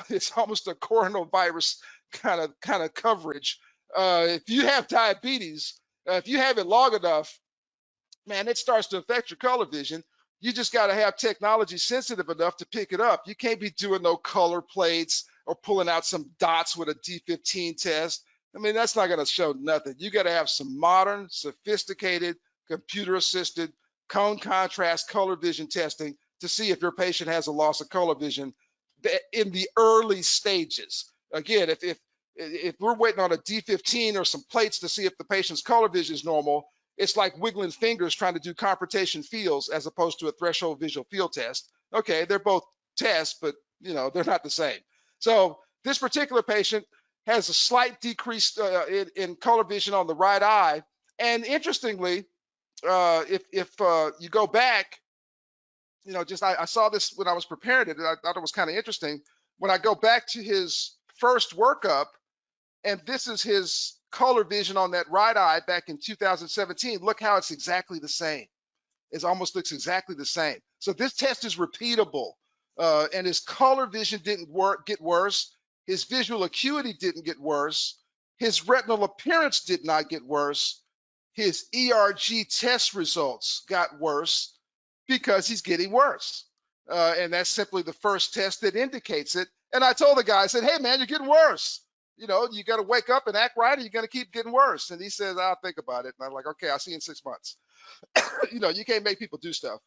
It's almost a coronavirus kind of coverage. If you have diabetes, if you have it long enough, man, it starts to affect your color vision. You just got to have technology sensitive enough to pick it up. You can't be doing no color plates or pulling out some dots with a D15 test. I mean, that's not going to show nothing. You got to have some modern, sophisticated, computer-assisted cone contrast color vision testing to see if your patient has a loss of color vision in the early stages. Again, if we're waiting on a D15 or some plates to see if the patient's color vision is normal, it's like wiggling fingers trying to do confrontation fields as opposed to a threshold visual field test. Okay, they're both tests, but you know, they're not the same. So this particular patient has a slight decrease in color vision on the right eye. And interestingly, if you go back, you know, just I saw this when I was preparing it, and I thought it was kind of interesting. When I go back to his first workup, and this is his color vision on that right eye back in 2017, look how it's exactly the same. It almost looks exactly the same. So this test is repeatable, and his color vision didn't get worse. His visual acuity didn't get worse. His retinal appearance did not get worse. His ERG test results got worse because he's getting worse. And that's simply the first test that indicates it. And I told the guy, I said, hey, man, you're getting worse. You know, you got to wake up and act right, or you're going to keep getting worse. And he says, I'll think about it. And I'm like, okay, I'll see you in 6 months. You know, you can't make people do stuff.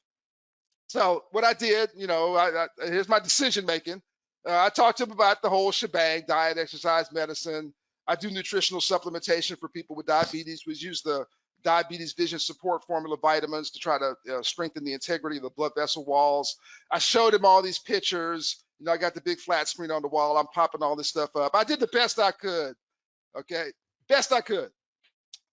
So what I did, you know, here's my decision making. I talked to him about the whole shebang: diet, exercise, medicine. I do nutritional supplementation for people with diabetes. We use the diabetes vision support formula vitamins to try to strengthen the integrity of the blood vessel walls. I showed him all these pictures. You know, I got the big flat screen on the wall. I'm popping all this stuff up. I did the best I could. Okay, best I could.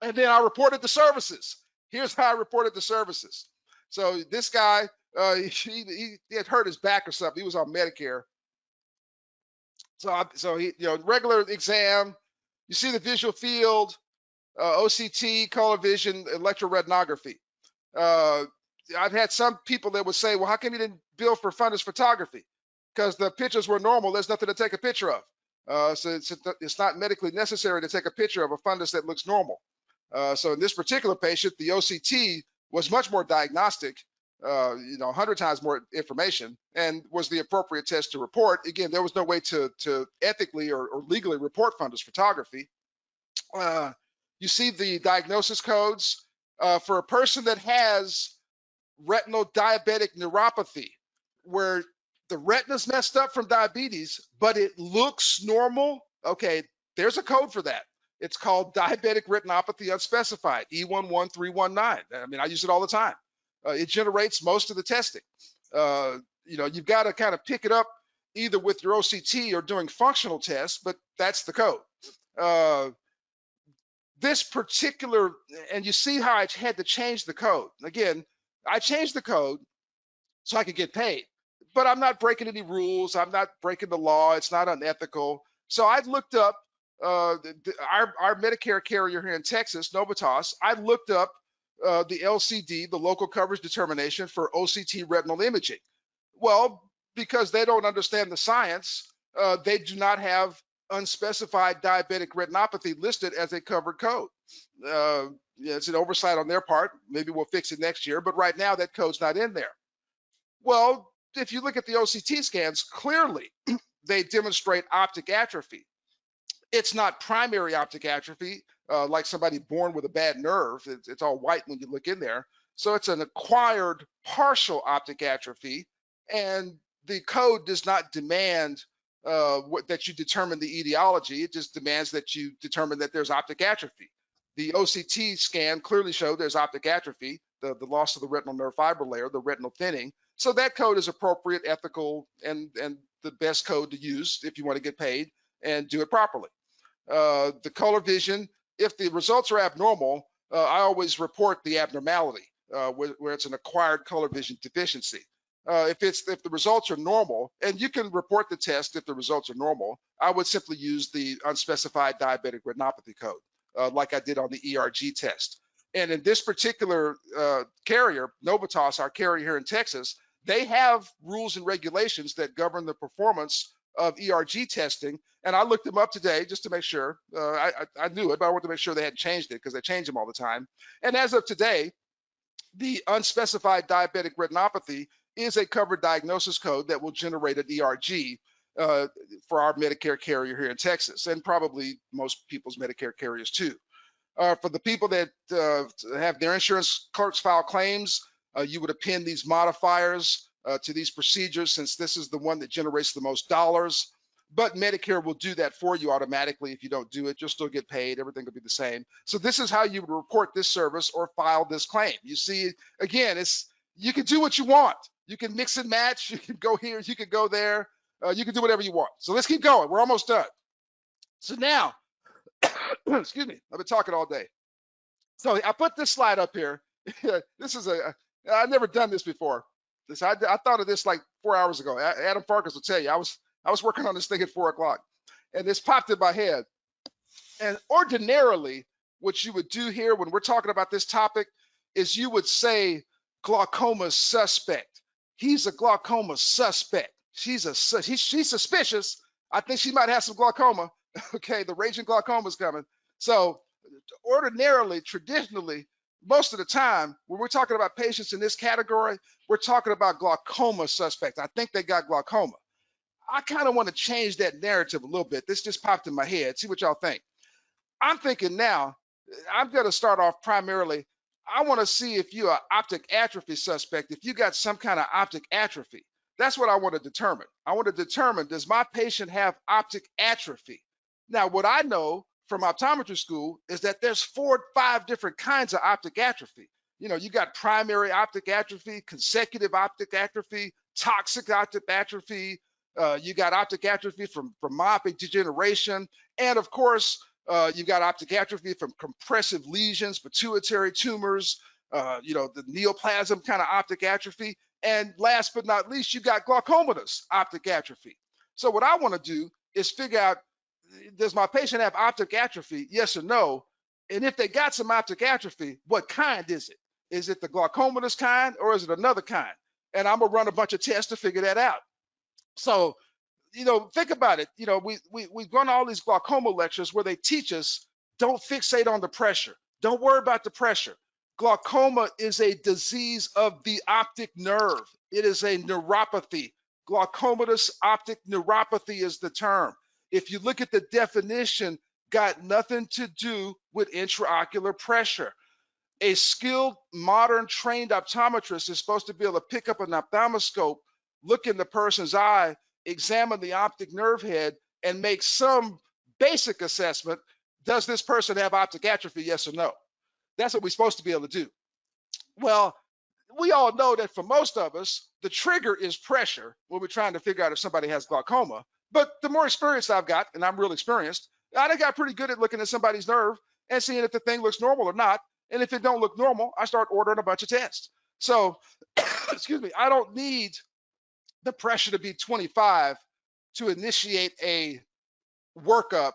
And then I reported the services. Here's how I reported the services. So this guy, he had hurt his back or something. He was on Medicare. So he, you know, regular exam. You see the visual field, OCT, color vision, electroretinography. I've had some people that would say, well, how come you didn't bill for fundus photography? Because the pictures were normal. There's nothing to take a picture of. So it's not medically necessary to take a picture of a fundus that looks normal. So in this particular patient, the OCT was much more diagnostic. 100 times more information, and was the appropriate test to report. Again, there was no way to ethically or legally report fundus photography. You see the diagnosis codes for a person that has retinal diabetic neuropathy, where the retina's messed up from diabetes, but it looks normal. Okay, there's a code for that. It's called diabetic retinopathy unspecified, E11319. I mean, I use it all the time. It generates most of the testing. You've got to kind of pick it up either with your OCT or doing functional tests, but that's the code. This particular, and you see how I had to change the code. Again, I changed the code so I could get paid, but I'm not breaking any rules. I'm not breaking the law. It's not unethical. So I looked up our Medicare carrier here in Texas, Novitas. I looked up the LCD, the local coverage determination for OCT retinal imaging. Well, because they don't understand the science, they do not have unspecified diabetic retinopathy listed as a covered code. It's an oversight on their part. Maybe we'll fix it next year, but right now that code's not in there. Well, if you look at the OCT scans, clearly they demonstrate optic atrophy. It's not primary optic atrophy, like somebody born with a bad nerve. It's all white when you look in there. So it's an acquired partial optic atrophy, and the code does not demand that you determine the etiology. It just demands that you determine that there's optic atrophy. The OCT scan clearly showed there's optic atrophy, the loss of the retinal nerve fiber layer, the retinal thinning. So that code is appropriate, ethical, and the best code to use if you want to get paid and do it properly. The color vision, if the results are abnormal, I always report the abnormality where it's an acquired color vision deficiency. If the results are normal, and you can report the test if the results are normal, I would simply use the unspecified diabetic retinopathy code, like I did on the ERG test. And in this particular carrier, Novitas, our carrier here in Texas, they have rules and regulations that govern the performance of ERG testing. And I looked them up today just to make sure. I knew it, but I wanted to make sure they hadn't changed it, because they change them all the time. And as of today, the unspecified diabetic retinopathy is a covered diagnosis code that will generate an ERG for our Medicare carrier here in Texas, and probably most people's Medicare carriers too. For the people that have their insurance clerks file claims, you would append these modifiers to these procedures, since this is the one that generates the most dollars. But Medicare will do that for you automatically. If you don't do it, you'll still get paid. Everything will be the same. So this is how you would report this service or file this claim. You see, again, you can do what you want. You can mix and match. You can go here. You can go there. You can do whatever you want. So let's keep going. We're almost done. So now, excuse me, I've been talking all day. So I put this slide up here. This is I've never done this before. I thought of this like 4 hours ago. Adam Farkas will tell you, I was working on this thing at 4 o'clock, and this popped in my head. And ordinarily, what you would do here when we're talking about this topic is you would say glaucoma suspect. He's a glaucoma suspect. She's suspicious. I think she might have some glaucoma. Okay, the raging glaucoma is coming. So ordinarily, traditionally, most of the time, when we're talking about patients in this category, we're talking about glaucoma suspect. I think they got glaucoma. I kind of want to change that narrative a little bit. This just popped in my head. See what y'all think. I'm thinking now, I'm going to start off primarily, I want to see if you're an optic atrophy suspect, if you got some kind of optic atrophy. That's what I want to determine. I want to determine, does my patient have optic atrophy? Now, what I know from optometry school is that there's 4 or 5 different kinds of optic atrophy. You know, you got primary optic atrophy, consecutive optic atrophy, toxic optic atrophy. You got optic atrophy from myopic degeneration. And of course, you've got optic atrophy from compressive lesions, pituitary tumors, the neoplasm kind of optic atrophy. And last but not least, you got glaucomatous optic atrophy. So what I want to do is figure out, does my patient have optic atrophy? Yes or no? And if they got some optic atrophy, what kind is it? Is it the glaucomatous kind, or is it another kind? And I'm gonna run a bunch of tests to figure that out. So, think about it. We've gone all these glaucoma lectures where they teach us, don't fixate on the pressure. Don't worry about the pressure. Glaucoma is a disease of the optic nerve. It is a neuropathy. Glaucomatous optic neuropathy is the term. If you look at the definition, got nothing to do with intraocular pressure. A skilled, modern, trained optometrist is supposed to be able to pick up an ophthalmoscope, look in the person's eye, examine the optic nerve head, and make some basic assessment. Does this person have optic atrophy, yes or no? That's what we're supposed to be able to do. Well, we all know that for most of us, the trigger is pressure when we're trying to figure out if somebody has glaucoma. But the more experience I've got, and I'm real experienced, I got pretty good at looking at somebody's nerve and seeing if the thing looks normal or not. And if it don't look normal, I start ordering a bunch of tests. So, excuse me, I don't need the pressure to be 25 to initiate a workup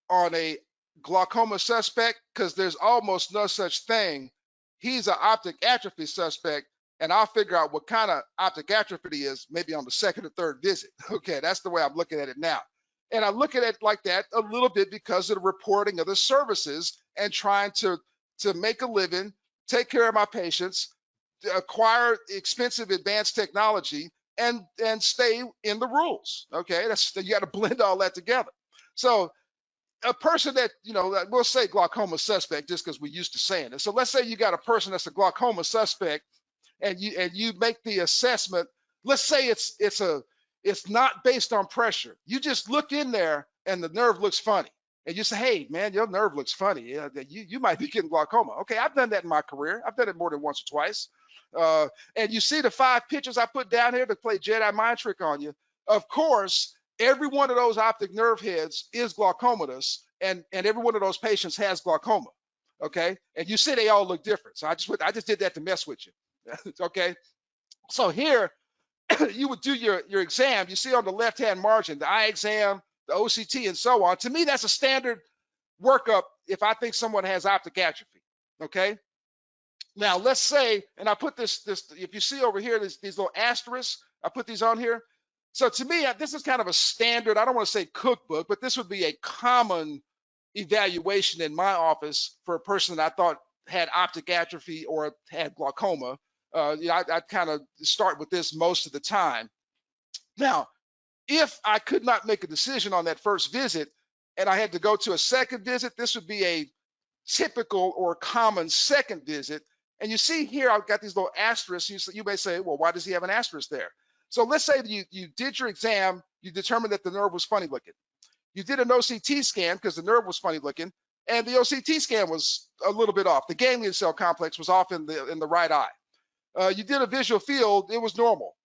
on a glaucoma suspect, because there's almost no such thing. He's an optic atrophy suspect, and I'll figure out what kind of optic atrophy is maybe on the second or third visit. Okay, that's the way I'm looking at it now. And I look at it like that a little bit because of the reporting of the services and trying to make a living, take care of my patients, acquire expensive advanced technology, and stay in the rules. Okay, you got to blend all that together. So a person that, we'll say glaucoma suspect just because we're used to saying it. So let's say you got a person that's a glaucoma suspect, and you make the assessment. Let's say it's not based on pressure. You just look in there and the nerve looks funny, and you say, hey man, your nerve looks funny. You might be getting glaucoma. Okay, I've done that in my career. I've done it more than once or twice. And you see the 5 pictures I put down here to play Jedi mind trick on you. Of course, every one of those optic nerve heads is glaucomatous, and every one of those patients has glaucoma. Okay, and you see they all look different. So I just did that to mess with you. Okay, so here you would do your exam. You see on the left-hand margin, the eye exam, the OCT, and so on. To me, that's a standard workup if I think someone has optic atrophy. Okay, now let's say, and I put this if you see over here, these little asterisks, I put these on here. So to me, this is kind of a standard, I don't want to say cookbook, but this would be a common evaluation in my office for a person that I thought had optic atrophy or had glaucoma. I'd kind of start with this most of the time. Now, if I could not make a decision on that first visit and I had to go to a second visit, this would be a typical or common second visit. And you see here, I've got these little asterisks. You may say, well, why does he have an asterisk there? So let's say that you did your exam, you determined that the nerve was funny looking. You did an OCT scan because the nerve was funny looking, and the OCT scan was a little bit off. The ganglion cell complex was off in the right eye. You did a visual field, it was normal.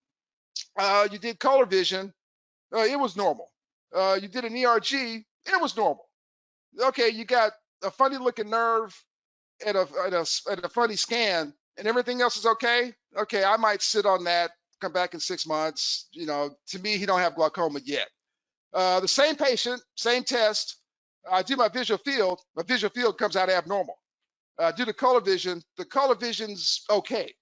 You did color vision, it was normal. You did an ERG, it was normal. Okay, you got a funny looking nerve and a funny scan, and everything else is okay. Okay, I might sit on that, come back in 6 months. To me, he don't have glaucoma yet. The same patient, same test. I do my visual field comes out abnormal. Do the color vision's okay.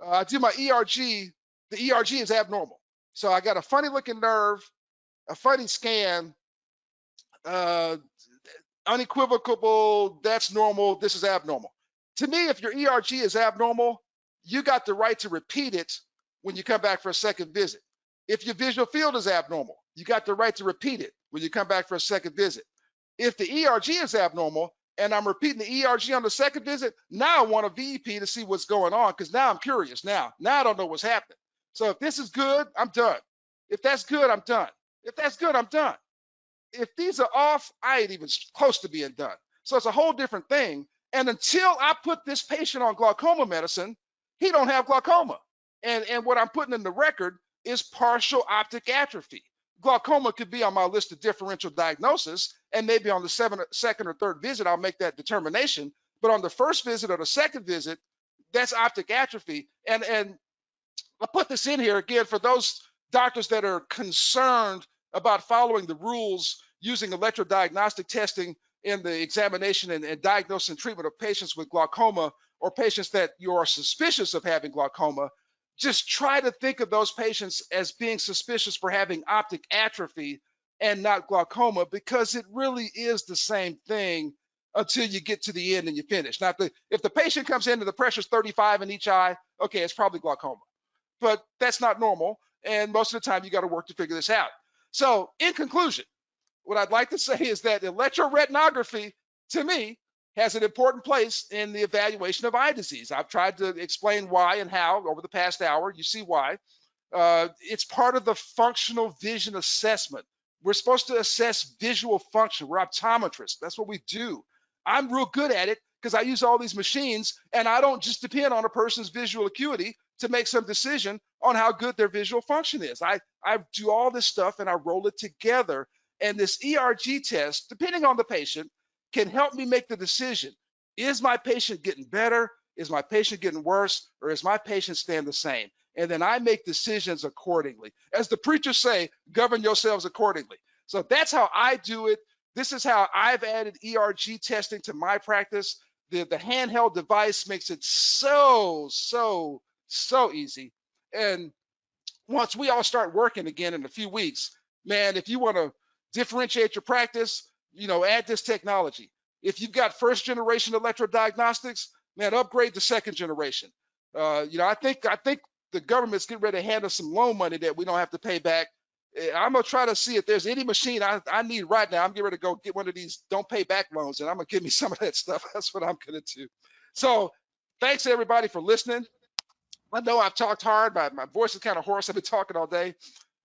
I do my ERG, the ERG is abnormal. So I got a funny looking nerve, a funny scan, unequivocal, that's normal, this is abnormal. To me, if your ERG is abnormal, you got the right to repeat it when you come back for a second visit. If your visual field is abnormal, you got the right to repeat it when you come back for a second visit. If the ERG is abnormal and I'm repeating the ERG on the second visit, now I want a VEP to see what's going on, because now I'm curious. Now I don't know what's happening. So if this is good, I'm done. If that's good, I'm done. If that's good, I'm done. If these are off, I ain't even close to being done. So it's a whole different thing. And until I put this patient on glaucoma medicine, he don't have glaucoma. And what I'm putting in the record is partial optic atrophy. Glaucoma could be on my list of differential diagnosis, and maybe on the second or third visit, I'll make that determination. But on the first visit or the second visit, that's optic atrophy. And I put this in here again for those doctors that are concerned about following the rules using electrodiagnostic testing in the examination and diagnosis and treatment of patients with glaucoma, or patients that you are suspicious of having glaucoma. Just try to think of those patients as being suspicious for having optic atrophy and not glaucoma, because it really is the same thing. until you get to the end and you finish. Now, if the patient comes in and the pressure's 35 in each eye, okay, it's probably glaucoma, but that's not normal. And most of the time you got to work to figure this out. So in conclusion, what I'd like to say is that electroretinography, to me, has an important place in the evaluation of eye disease. I've tried to explain why and how over the past hour. You see why. It's part of the functional vision assessment. We're supposed to assess visual function. We're optometrists. That's what we do. I'm real good at it because I use all these machines, and I don't just depend on a person's visual acuity to make some decision on how good their visual function is. I do all this stuff and I roll it together. And this ERG test, depending on the patient, can help me make the decision. Is my patient getting better? Is my patient getting worse? Or is my patient staying the same? And then I make decisions accordingly. As the preachers say, govern yourselves accordingly. So that's how I do it. This is how I've added ERG testing to my practice. The handheld device makes it so easy. And once we all start working again in a few weeks, man, if you want to differentiate your practice, add this technology. If you've got first generation electrodiagnostics, man, upgrade to second generation. I think the government's getting ready to hand us some loan money that we don't have to pay back. I'm gonna try to see if there's any machine I need right now. I'm getting ready to go get one of these don't pay back loans, and I'm gonna give me some of that stuff. That's what I'm gonna do. So thanks everybody for listening. I know I've talked hard. My voice is kind of hoarse. I've been talking all day,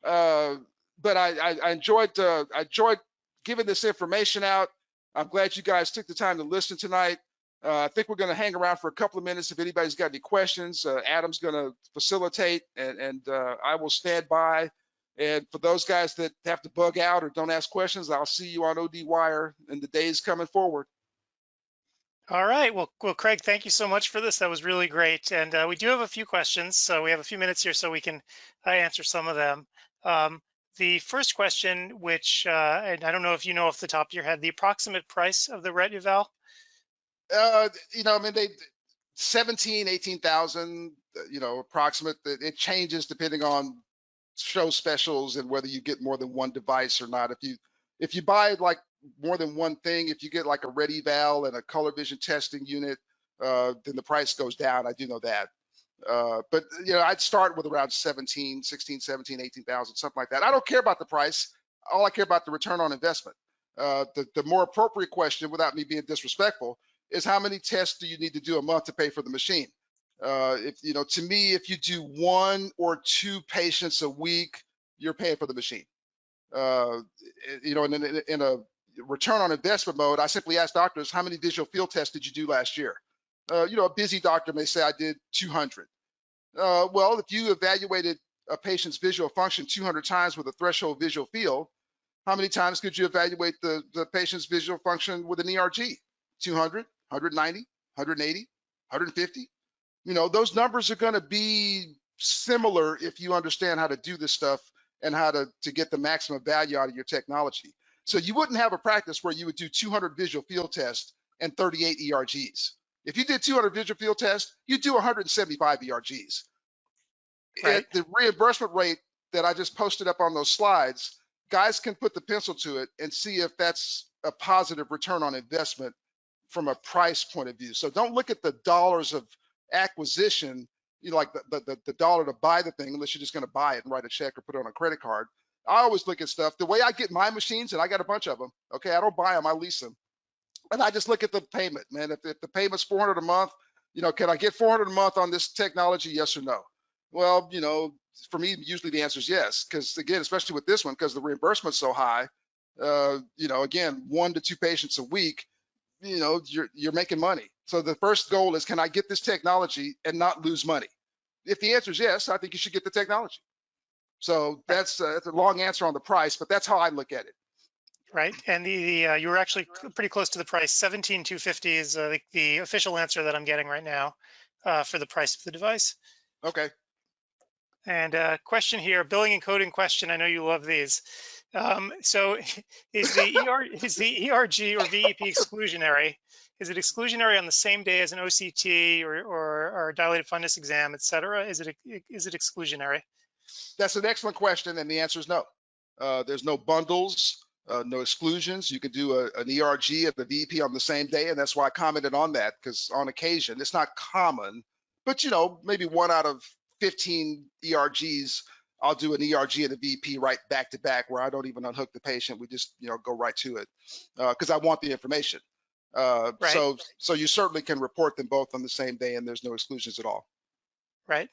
but I enjoyed giving this information out. I'm glad you guys took the time to listen tonight. I think we're going to hang around for a couple of minutes if anybody's got any questions. Adam's going to facilitate, and I will stand by. And for those guys that have to bug out or don't ask questions, I'll see you on ODwire in the days coming forward. All right. Well, Craig, thank you so much for this. That was really great. And we do have a few questions, so we have a few minutes here so we can answer some of them. The first question, which, and I don't know if you know off the top of your head, the approximate price of the RETeval? They 17, 18,000, approximate. It changes depending on show specials and whether you get more than one device or not. If you buy like more than one thing, if you get like a RETeval and a color vision testing unit, then the price goes down. I do know that. But I'd start with around 16, 17, 18,000, something like that. I don't care about the price. All I care about the return on investment. The more appropriate question, without me being disrespectful, is how many tests do you need to do a month to pay for the machine? To me, if you do 1 or 2 patients a week, you're paying for the machine. In a return on investment mode, I simply ask doctors, how many visual field tests did you do last year? A busy doctor may say I did 200. Well, if you evaluated a patient's visual function 200 times with a threshold visual field, how many times could you evaluate the patient's visual function with an ERG? 200, 190, 180, 150? Those numbers are going to be similar if you understand how to do this stuff and how to get the maximum value out of your technology. So you wouldn't have a practice where you would do 200 visual field tests and 38 ERGs. If you did 200 visual field tests, you do 175 ERGs. Right. At the reimbursement rate that I just posted up on those slides, guys can put the pencil to it and see if that's a positive return on investment from a price point of view. So don't look at the dollars of acquisition, like the dollar to buy the thing, unless you're just going to buy it and write a check or put it on a credit card. I always look at stuff the way I get my machines, and I got a bunch of them. Okay, I don't buy them, I lease them, and I just look at the payment, man. If the payment's $400 a month, can I get $400 a month on this technology? Yes or no? Well, for me, usually the answer is yes, because again, especially with this one, because the reimbursement's so high. Again, 1 to 2 patients a week. You're making money. So the first goal is, can I get this technology and not lose money? If the answer is yes, I think you should get the technology. So that's a long answer on the price, but that's how I look at it. Right, and you were actually pretty close to the price. 17,250 is the official answer that I'm getting right now for the price of the device. Okay. And question here, billing and coding question. I know you love these. So is the ERG or VEP exclusionary? Is it exclusionary on the same day as an OCT or dilated fundus exam, et cetera? Is it exclusionary? That's an excellent question, and the answer is no. There's no bundles. no exclusions. You can do an ERG and the VEP on the same day, and that's why I commented on that, because on occasion, it's not common, but maybe 1 out of 15 ERGs, I'll do an ERG and a VEP right back to back, where I don't even unhook the patient. We just go right to it, because I want the information. Right, So you certainly can report them both on the same day, and there's no exclusions at all. right.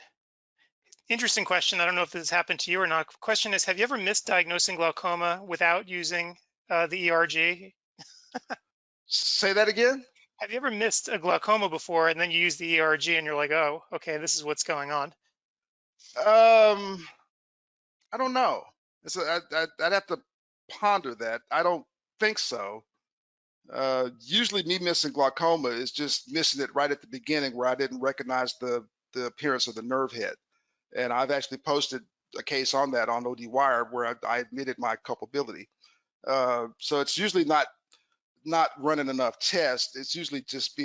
Interesting question. I don't know if this has happened to you or not. Question is, have you ever missed diagnosing glaucoma without using the ERG? Say that again. Have you ever missed a glaucoma before and then you use the ERG and you're like, oh, okay, this is what's going on? Um, I don't know. I'd have to ponder that. I don't think so. Usually me missing glaucoma is just missing it right at the beginning, where I didn't recognize the appearance of the nerve head. And I've actually posted a case on that on ODwire, where I admitted my culpability. So it's usually not running enough tests. It's usually just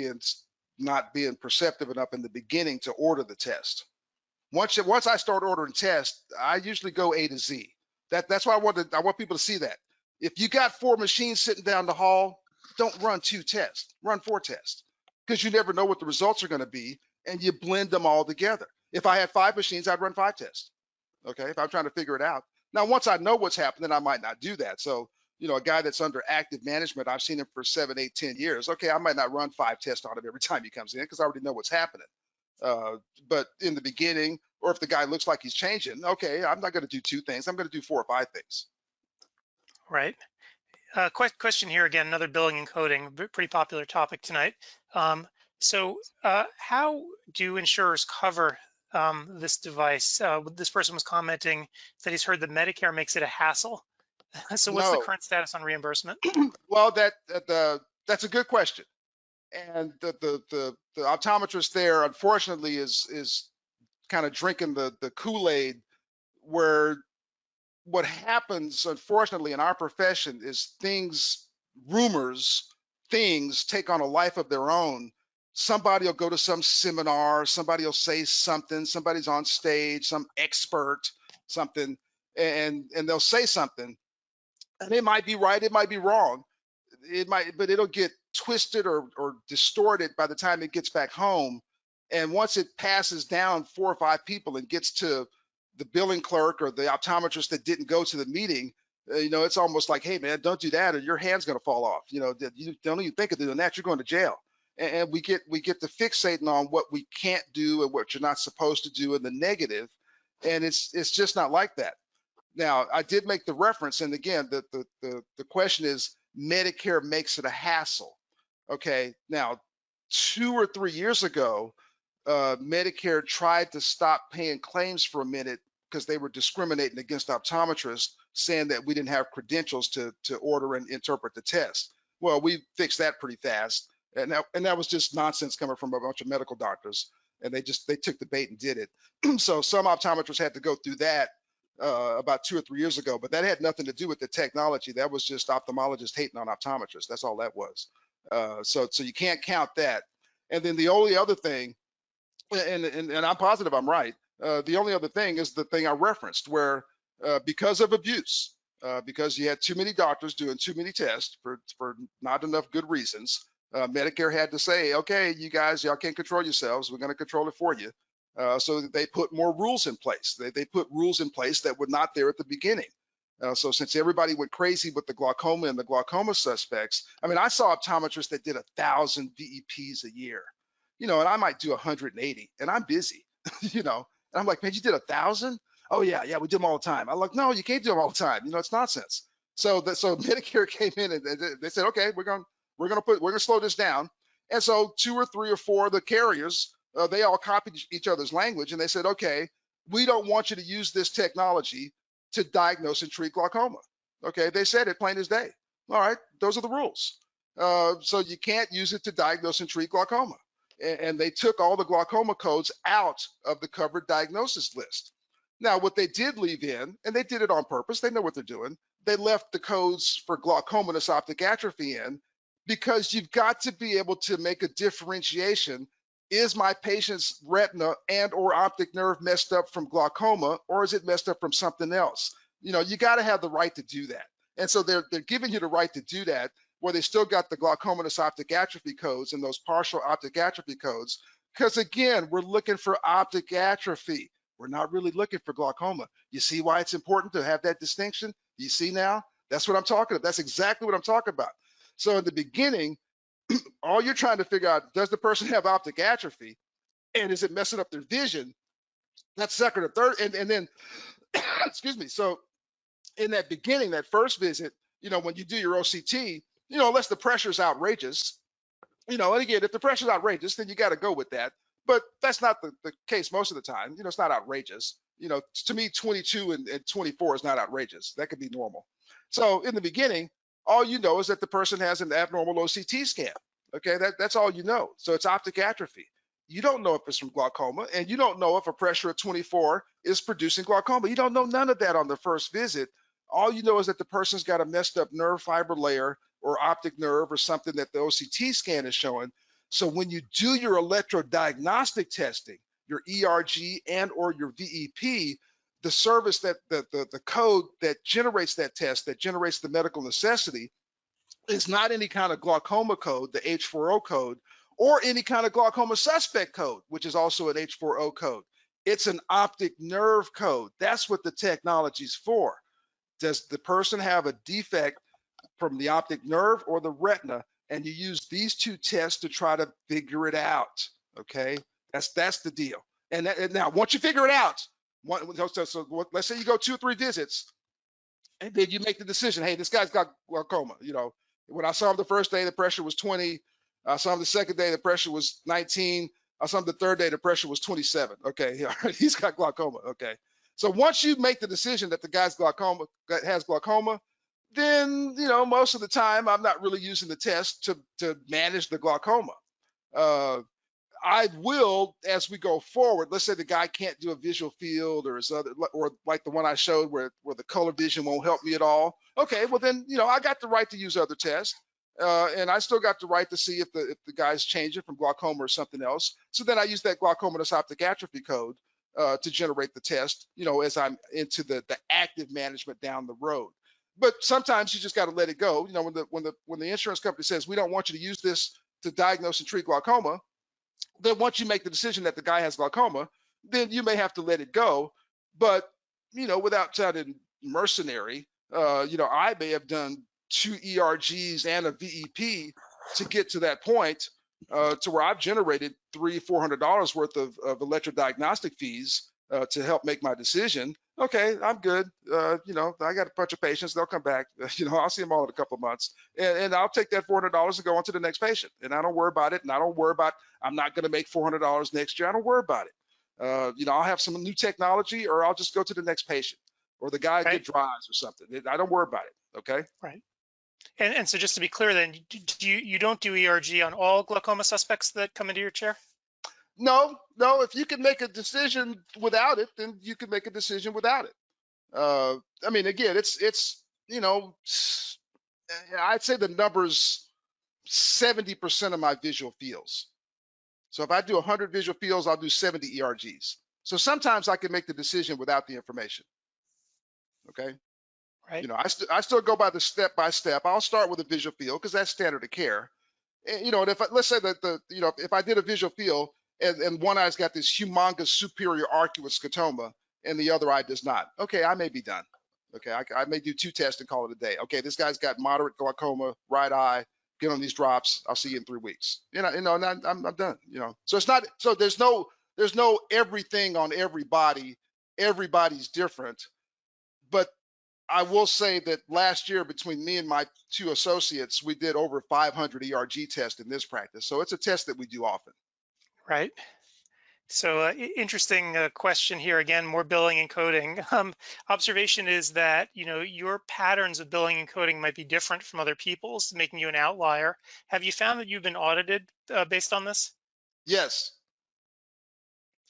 not being perceptive enough in the beginning to order the test. Once I start ordering tests, I usually go A to Z. That's why I want people to see that. If you got 4 machines sitting down the hall, don't run 2 tests, run 4 tests, because you never know what the results are going to be, and you blend them all together. If I had 5 machines, I'd run 5 tests. Okay, if I'm trying to figure it out. Now, once I know what's happening, I might not do that. So, a guy that's under active management, I've seen him for 7, 8, 10 years. Okay, I might not run 5 tests on him every time he comes in, because I already know what's happening. But in the beginning, or if the guy looks like he's changing, okay, I'm not going to do 2 things. I'm going to do 4 or 5 things. Right. Question here again, another billing and coding, pretty popular topic tonight. So how do insurers cover this device? This person was commenting that he's heard that Medicare makes it a hassle. So what's the No, current status on reimbursement? well, that's a good question. And the optometrist there, unfortunately, is kind of drinking the Kool-Aid, where what happens, unfortunately, in our profession is rumors, things take on a life of their own. Somebody will go to some seminar, somebody will say something, somebody's on stage, some expert, something, and they'll say something, and it might be right, it might be wrong, but it'll get twisted or distorted by the time it gets back home. And once it passes down 4 or 5 people and gets to the billing clerk or the optometrist that didn't go to the meeting, it's almost like, hey man, don't do that, or your hand's going to fall off. You don't even think of doing that, you're going to jail. And we get to fixating on what we can't do and what you're not supposed to do, and the negative. And it's just not like that. Now, I did make the reference, and again, the question is, Medicare makes it a hassle. Okay, now 2 or 3 years ago, Medicare tried to stop paying claims for a minute, because they were discriminating against optometrists, saying that we didn't have credentials to order and interpret the test. Well, we fixed that pretty fast, and that was just nonsense coming from a bunch of medical doctors, and they took the bait and did it. So some optometrists had to go through that about 2 or 3 years ago, but that had nothing to do with the technology. That was just ophthalmologists hating on optometrists. That's all that was. So you can't count that. And then the only other thing, and I'm positive I'm right, the only other thing is the thing I referenced, where because of abuse, because you had too many doctors doing too many tests for not enough good reasons, Medicare had to say, okay, you guys, y'all can't control yourselves, we're going to control it for you. So they put more rules in place. They put rules in place that were not there at the beginning. So since everybody went crazy with the glaucoma and the glaucoma suspects, I mean, I saw optometrists that did 1,000 VEPs a year, and I might do 180, and I'm busy, and I'm like, man, you did 1,000? Oh yeah, we do them all the time. I'm like, no, you can't do them all the time. It's nonsense. So Medicare came in and they said, okay, we're gonna slow this down. And so 2 or 3 or 4 of the carriers, they all copied each other's language, and they said, okay, we don't want you to use this technology to diagnose and treat glaucoma. Okay, they said it plain as day. All right, those are the rules. So you can't use it to diagnose and treat glaucoma. And they took all the glaucoma codes out of the covered diagnosis list. Now, what they did leave in, and they did it on purpose, they know what they're doing, they left the codes for glaucomatous optic atrophy in, because you've got to be able to make a differentiation. Is my patient's retina and or optic nerve messed up from glaucoma, or is it messed up from something else? You got to have the right to do that. And so they're giving you the right to do that, where they still got the glaucomatous optic atrophy codes and those partial optic atrophy codes. Because again, we're looking for optic atrophy. We're not really looking for glaucoma. You see why it's important to have that distinction? You see now? That's what I'm talking about. That's exactly what I'm talking about. So in the beginning, all you're trying to figure out, does the person have optic atrophy? And is it messing up their vision? That's second or third. And then, excuse me. So in that beginning, that first visit, when you do your OCT, unless the pressure is outrageous, and again, if the pressure is outrageous, then you got to go with that. But that's not the case most of the time. It's not outrageous. To me, 22 and 24 is not outrageous. That could be normal. So in the beginning, all you know is that the person has an abnormal OCT scan. Okay, that's all you know. So it's optic atrophy. You don't know if it's from glaucoma, and you don't know if a pressure of 24 is producing glaucoma. You don't know none of that on the first visit. All you know is that the person's got a messed up nerve fiber layer or optic nerve or something that the OCT scan is showing. So when you do your electrodiagnostic testing, your ERG and or your VEP, the service that the code that generates that test, that generates the medical necessity, is not any kind of glaucoma code, the H4O code, or any kind of glaucoma suspect code, which is also an H4O code. It's an optic nerve code. That's what the technology's for. Does the person have a defect from the optic nerve or the retina? And you use these two tests to try to figure it out. Okay, that's the deal. And now, once you figure it out, so let's say you go 2 or 3 visits, and then you make the decision. Hey, this guy's got glaucoma. When I saw him the first day, the pressure was 20. I saw him the second day, the pressure was 19. I saw him the third day, the pressure was 27. Okay, he's got glaucoma. Okay. So once you make the decision that the guy's has glaucoma, then most of the time I'm not really using the test to manage the glaucoma. I will, as we go forward, let's say the guy can't do a visual field or like the one I showed where the color vision won't help me at all. Okay, well then I got the right to use other tests, and I still got the right to see if the guy's changing from glaucoma or something else. So then I use that glaucomatous optic atrophy code to generate the test, as I'm into the active management down the road. But sometimes you just got to let it go. When the insurance company says we don't want you to use this to diagnose and treat glaucoma, then once you make the decision that the guy has glaucoma, then you may have to let it go. But without sounding mercenary, I may have done 2 ERGs and a VEP to get to that point, to where I've generated $300-400 worth of electrodiagnostic fees to help make my decision. Okay, I'm good. I got a bunch of patients. They'll come back. I'll see them all in a couple of months, and I'll take that $400 and go on to the next patient. And I don't worry about it. And I don't worry about I'm not going to make $400 next year. I don't worry about it. I'll have some new technology, or I'll just go to the next patient, or the guy get dry eyes or something. I don't worry about it. Okay. Right. And so just to be clear, then you don't do ERG on all glaucoma suspects that come into your chair? No. If you can make a decision without it, then you can make a decision without it. I mean, again, it's I'd say the number's 70% of my visual fields. So if I do 100 visual fields, I'll do 70 ERGs. So sometimes I can make the decision without the information. Okay. Right. I still go by the step by step. I'll start with a visual field because that's standard of care. And, and if let's say that if I did a visual field and one eye's got this humongous superior arcuate scotoma and the other eye does not, okay, I may be done. Okay, I may do 2 tests and call it a day. Okay, this guy's got moderate glaucoma, right eye. Get on these drops. I'll see you in 3 weeks. And I'm done. So it's not. So there's no everything on everybody. Everybody's different. But I will say that last year, between me and my 2 associates, we did over 500 ERG tests in this practice. So it's a test that we do often. Right. So interesting question here again, more billing and coding. Observation is that, your patterns of billing and coding might be different from other people's, making you an outlier. Have you found that you've been audited based on this? Yes.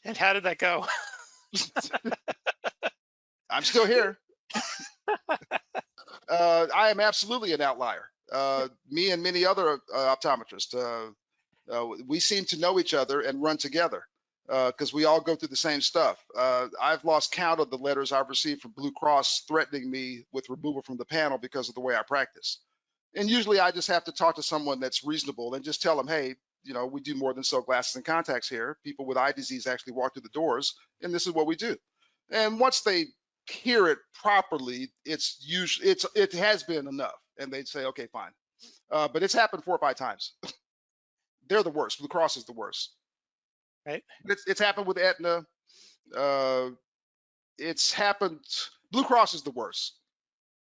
And how did that go? I'm still here. I am absolutely an outlier. Me and many other optometrists, we seem to know each other and run together. because we all go through the same stuff. I've lost count of the letters I've received from Blue Cross threatening me with removal from the panel because of the way I practice. And usually I just have to talk to someone that's reasonable and just tell them, hey, we do more than sell glasses and contacts here. People with eye disease actually walk through the doors, and this is what we do. And once they hear it properly, it has been enough, and they'd say, okay, fine. But it's happened 4 or 5 times. They're the worst. Blue Cross is the worst. Right. It's happened with Aetna. Uh, it's happened. Blue Cross is the worst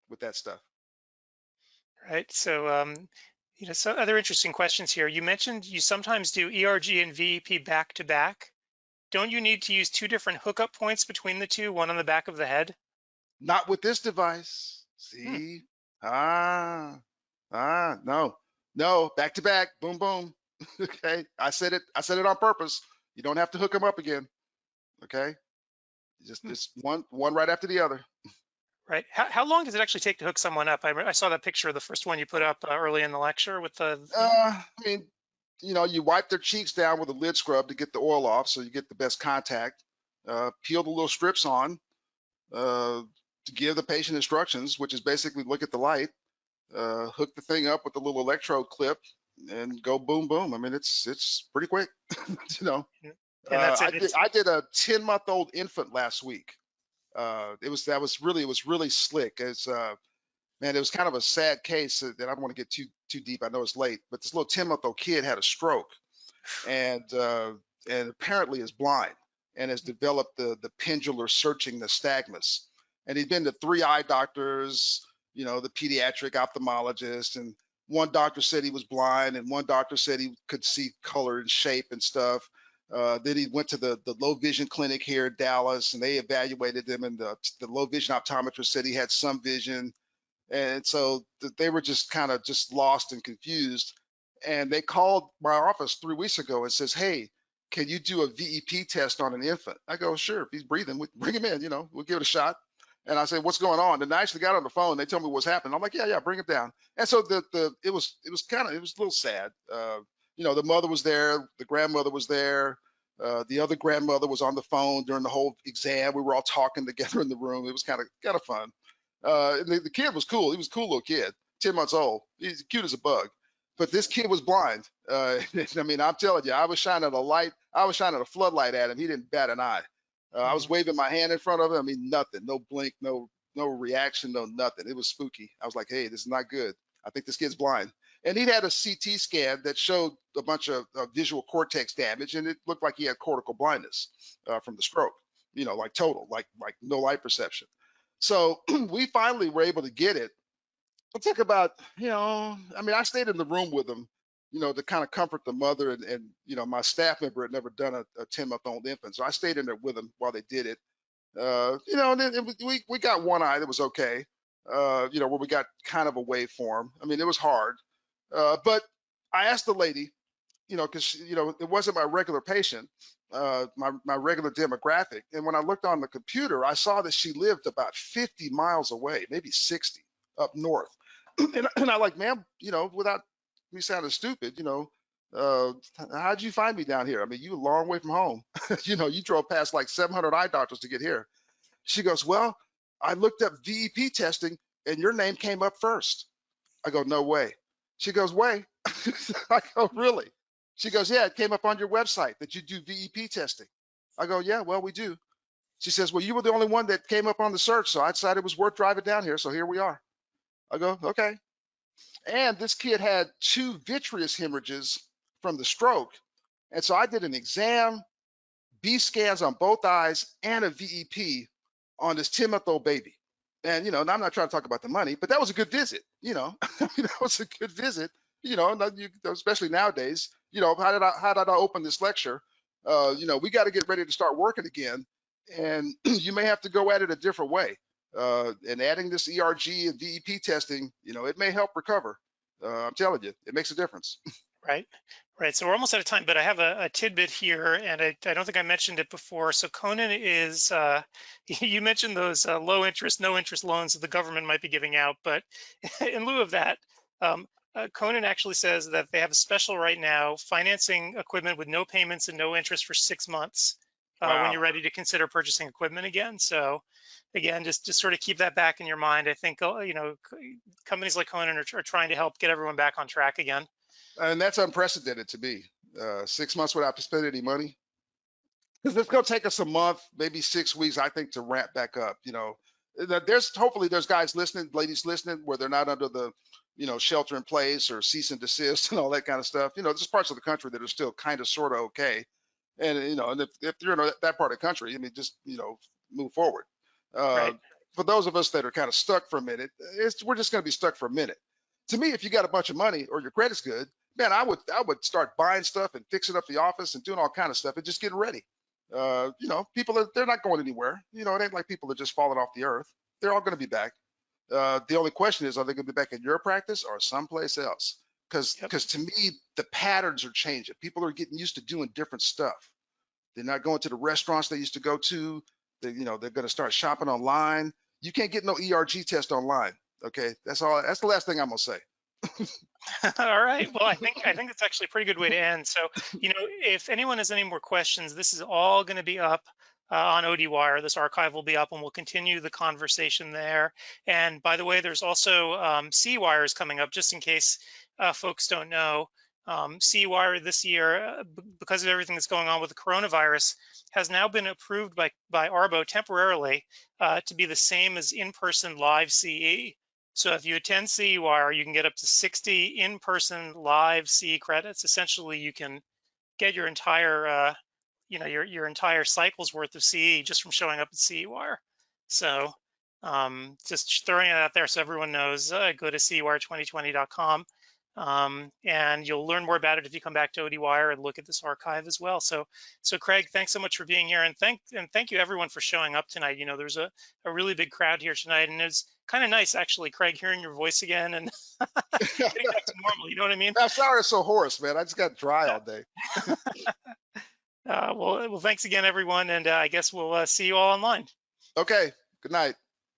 with that stuff. Right. So, some other interesting questions here. You mentioned you sometimes do ERG and VEP back to back. Don't you need to use 2 different hookup points between the two, one on the back of the head? Not with this device. Hmm. See? No, back to back, boom, boom. Okay, I said it on purpose. You don't have to hook them up again. Okay, just one right after the other. Right. How long does it actually take to hook someone up? I saw that picture, the first one you put up early in the lecture with the. I mean, you wipe their cheeks down with a lid scrub to get the oil off, so you get the best contact. Peel the little strips on to give the patient instructions, which is basically look at the light, hook the thing up with a little electrode clip, and go boom boom. I mean, it's pretty quick. you know, And that's it. I did a 10-month-old infant last week. It was really slick. Man, it was kind of a sad case that I don't want to get too deep. I know it's late, but this little 10-month-old kid had a stroke, and apparently is blind and has developed the pendular searching nystagmus. And he'd been to 3 eye doctors, the pediatric ophthalmologist, and one doctor said he was blind, and one doctor said he could see color and shape and stuff. Then he went to the low vision clinic here in Dallas, and they evaluated him, and the low vision optometrist said he had some vision. And so they were just kind of just lost and confused. And they called my office 3 weeks ago and says, hey, can you do a VEP test on an infant? I go, sure, if he's breathing, bring him in, we'll give it a shot. And I said, what's going on? And I actually got on the phone. They told me what's happening. I'm like, yeah, bring him down. And so it was a little sad. The mother was there, the grandmother was there. The other grandmother was on the phone during the whole exam. We were all talking together in the room. It was kind of fun. The kid was cool. He was a cool little kid, 10 months old. He's cute as a bug. But this kid was blind. I mean, I'm telling you, I was shining a floodlight at him. He didn't bat an eye. I was waving my hand in front of him. I mean, nothing, no blink, no reaction, no nothing. It was spooky. I was like, hey, this is not good. I think this kid's blind. And he'd had a CT scan that showed a bunch of visual cortex damage, and it looked like he had cortical blindness from the stroke. Like total, like no light perception. So we finally were able to get it. It took about, I mean, I stayed in the room with him, to kind of comfort the mother, and my staff member had never done a 10-month-old infant. So I stayed in there with him while they did it. And then we got one eye that was okay, where we got kind of a waveform. I mean, it was hard. But I asked the lady, because, it wasn't my regular patient, my regular demographic. And when I looked on the computer, I saw that she lived about 50 miles away, maybe 60 up north. And I like, ma'am, without me sounding stupid, how'd you find me down here? I mean, you a long way from home. You drove past like 700 eye doctors to get here. She goes, well, I looked up VEP testing and your name came up first. I go, no way. She goes, way. I go, really? She goes, yeah, it came up on your website that you do VEP testing. I go, yeah, well, we do. She says, well, you were the only one that came up on the search, so I decided it was worth driving down here, so here we are. I go, okay. And this kid had 2 vitreous hemorrhages from the stroke. And so I did an exam, B scans on both eyes, and a VEP on this 10-month-old baby. And, I'm not trying to talk about the money, but that was a good visit, that was a good visit, especially nowadays, how did I open this lecture? We got to get ready to start working again. And you may have to go at it a different way. And adding this ERG and VEP testing, it may help recover. I'm telling you, it makes a difference. Right. So we're almost out of time, but I have a tidbit here, and I don't think I mentioned it before. So Conan is, you mentioned those low interest, no interest loans that the government might be giving out, but in lieu of that, Conan actually says that they have a special right now, financing equipment with no payments and no interest for 6 months when Wow. you're ready to consider purchasing equipment again. So again, just sort of keep that back in your mind. I think, companies like Conan are trying to help get everyone back on track again. And that's unprecedented to me. 6 months without spending any money. Because it's going to take us a month, maybe 6 weeks, I think, to ramp back up. There's hopefully there's guys listening, ladies listening, where they're not under the, shelter in place or cease and desist and all that kind of stuff. There's parts of the country that are still kind of sort of okay. And and if you're in that part of the country, I mean, just move forward. Uh, Right. for those of us that are kind of stuck for a minute, we're just going to be stuck for a minute. To me, if you got a bunch of money or your credit's good, man, I would start buying stuff and fixing up the office and doing all kind of stuff and just getting ready. People they're not going anywhere. It ain't like people are just falling off the earth. They're all going to be back. The only question is, are they going to be back in your practice or someplace else? Because Yep. because to me, the patterns are changing. People are getting used to doing different stuff. They're not going to the restaurants they used to go to. They're going to start shopping online. You can't get no ERG test online. Okay, that's all. That's the last thing I'm gonna say. All right. Well, I think that's actually a pretty good way to end. So, if anyone has any more questions, this is all going to be up on ODwire. This archive will be up, and we'll continue the conversation there. And by the way, there's also CWire is coming up, just in case folks don't know. CWire this year, because of everything that's going on with the coronavirus, has now been approved by ARBO temporarily to be the same as in-person live CE. So if you attend CEwire, you can get up to 60 in-person live CE credits. Essentially, you can get your entire, your entire cycle's worth of CE just from showing up at CEwire. So just throwing it out there so everyone knows. Go to cewire2020.com, and you'll learn more about it if you come back to ODwire and look at this archive as well. So Craig, thanks so much for being here, and thank you everyone for showing up tonight. There's a really big crowd here tonight, and it's kind of nice actually, Craig, hearing your voice again and getting back to normal. You know what I mean? I'm sorry it's so hoarse, man. I just got dry all day. Well, thanks again, everyone, and I guess we'll see you all online. Okay. Good night.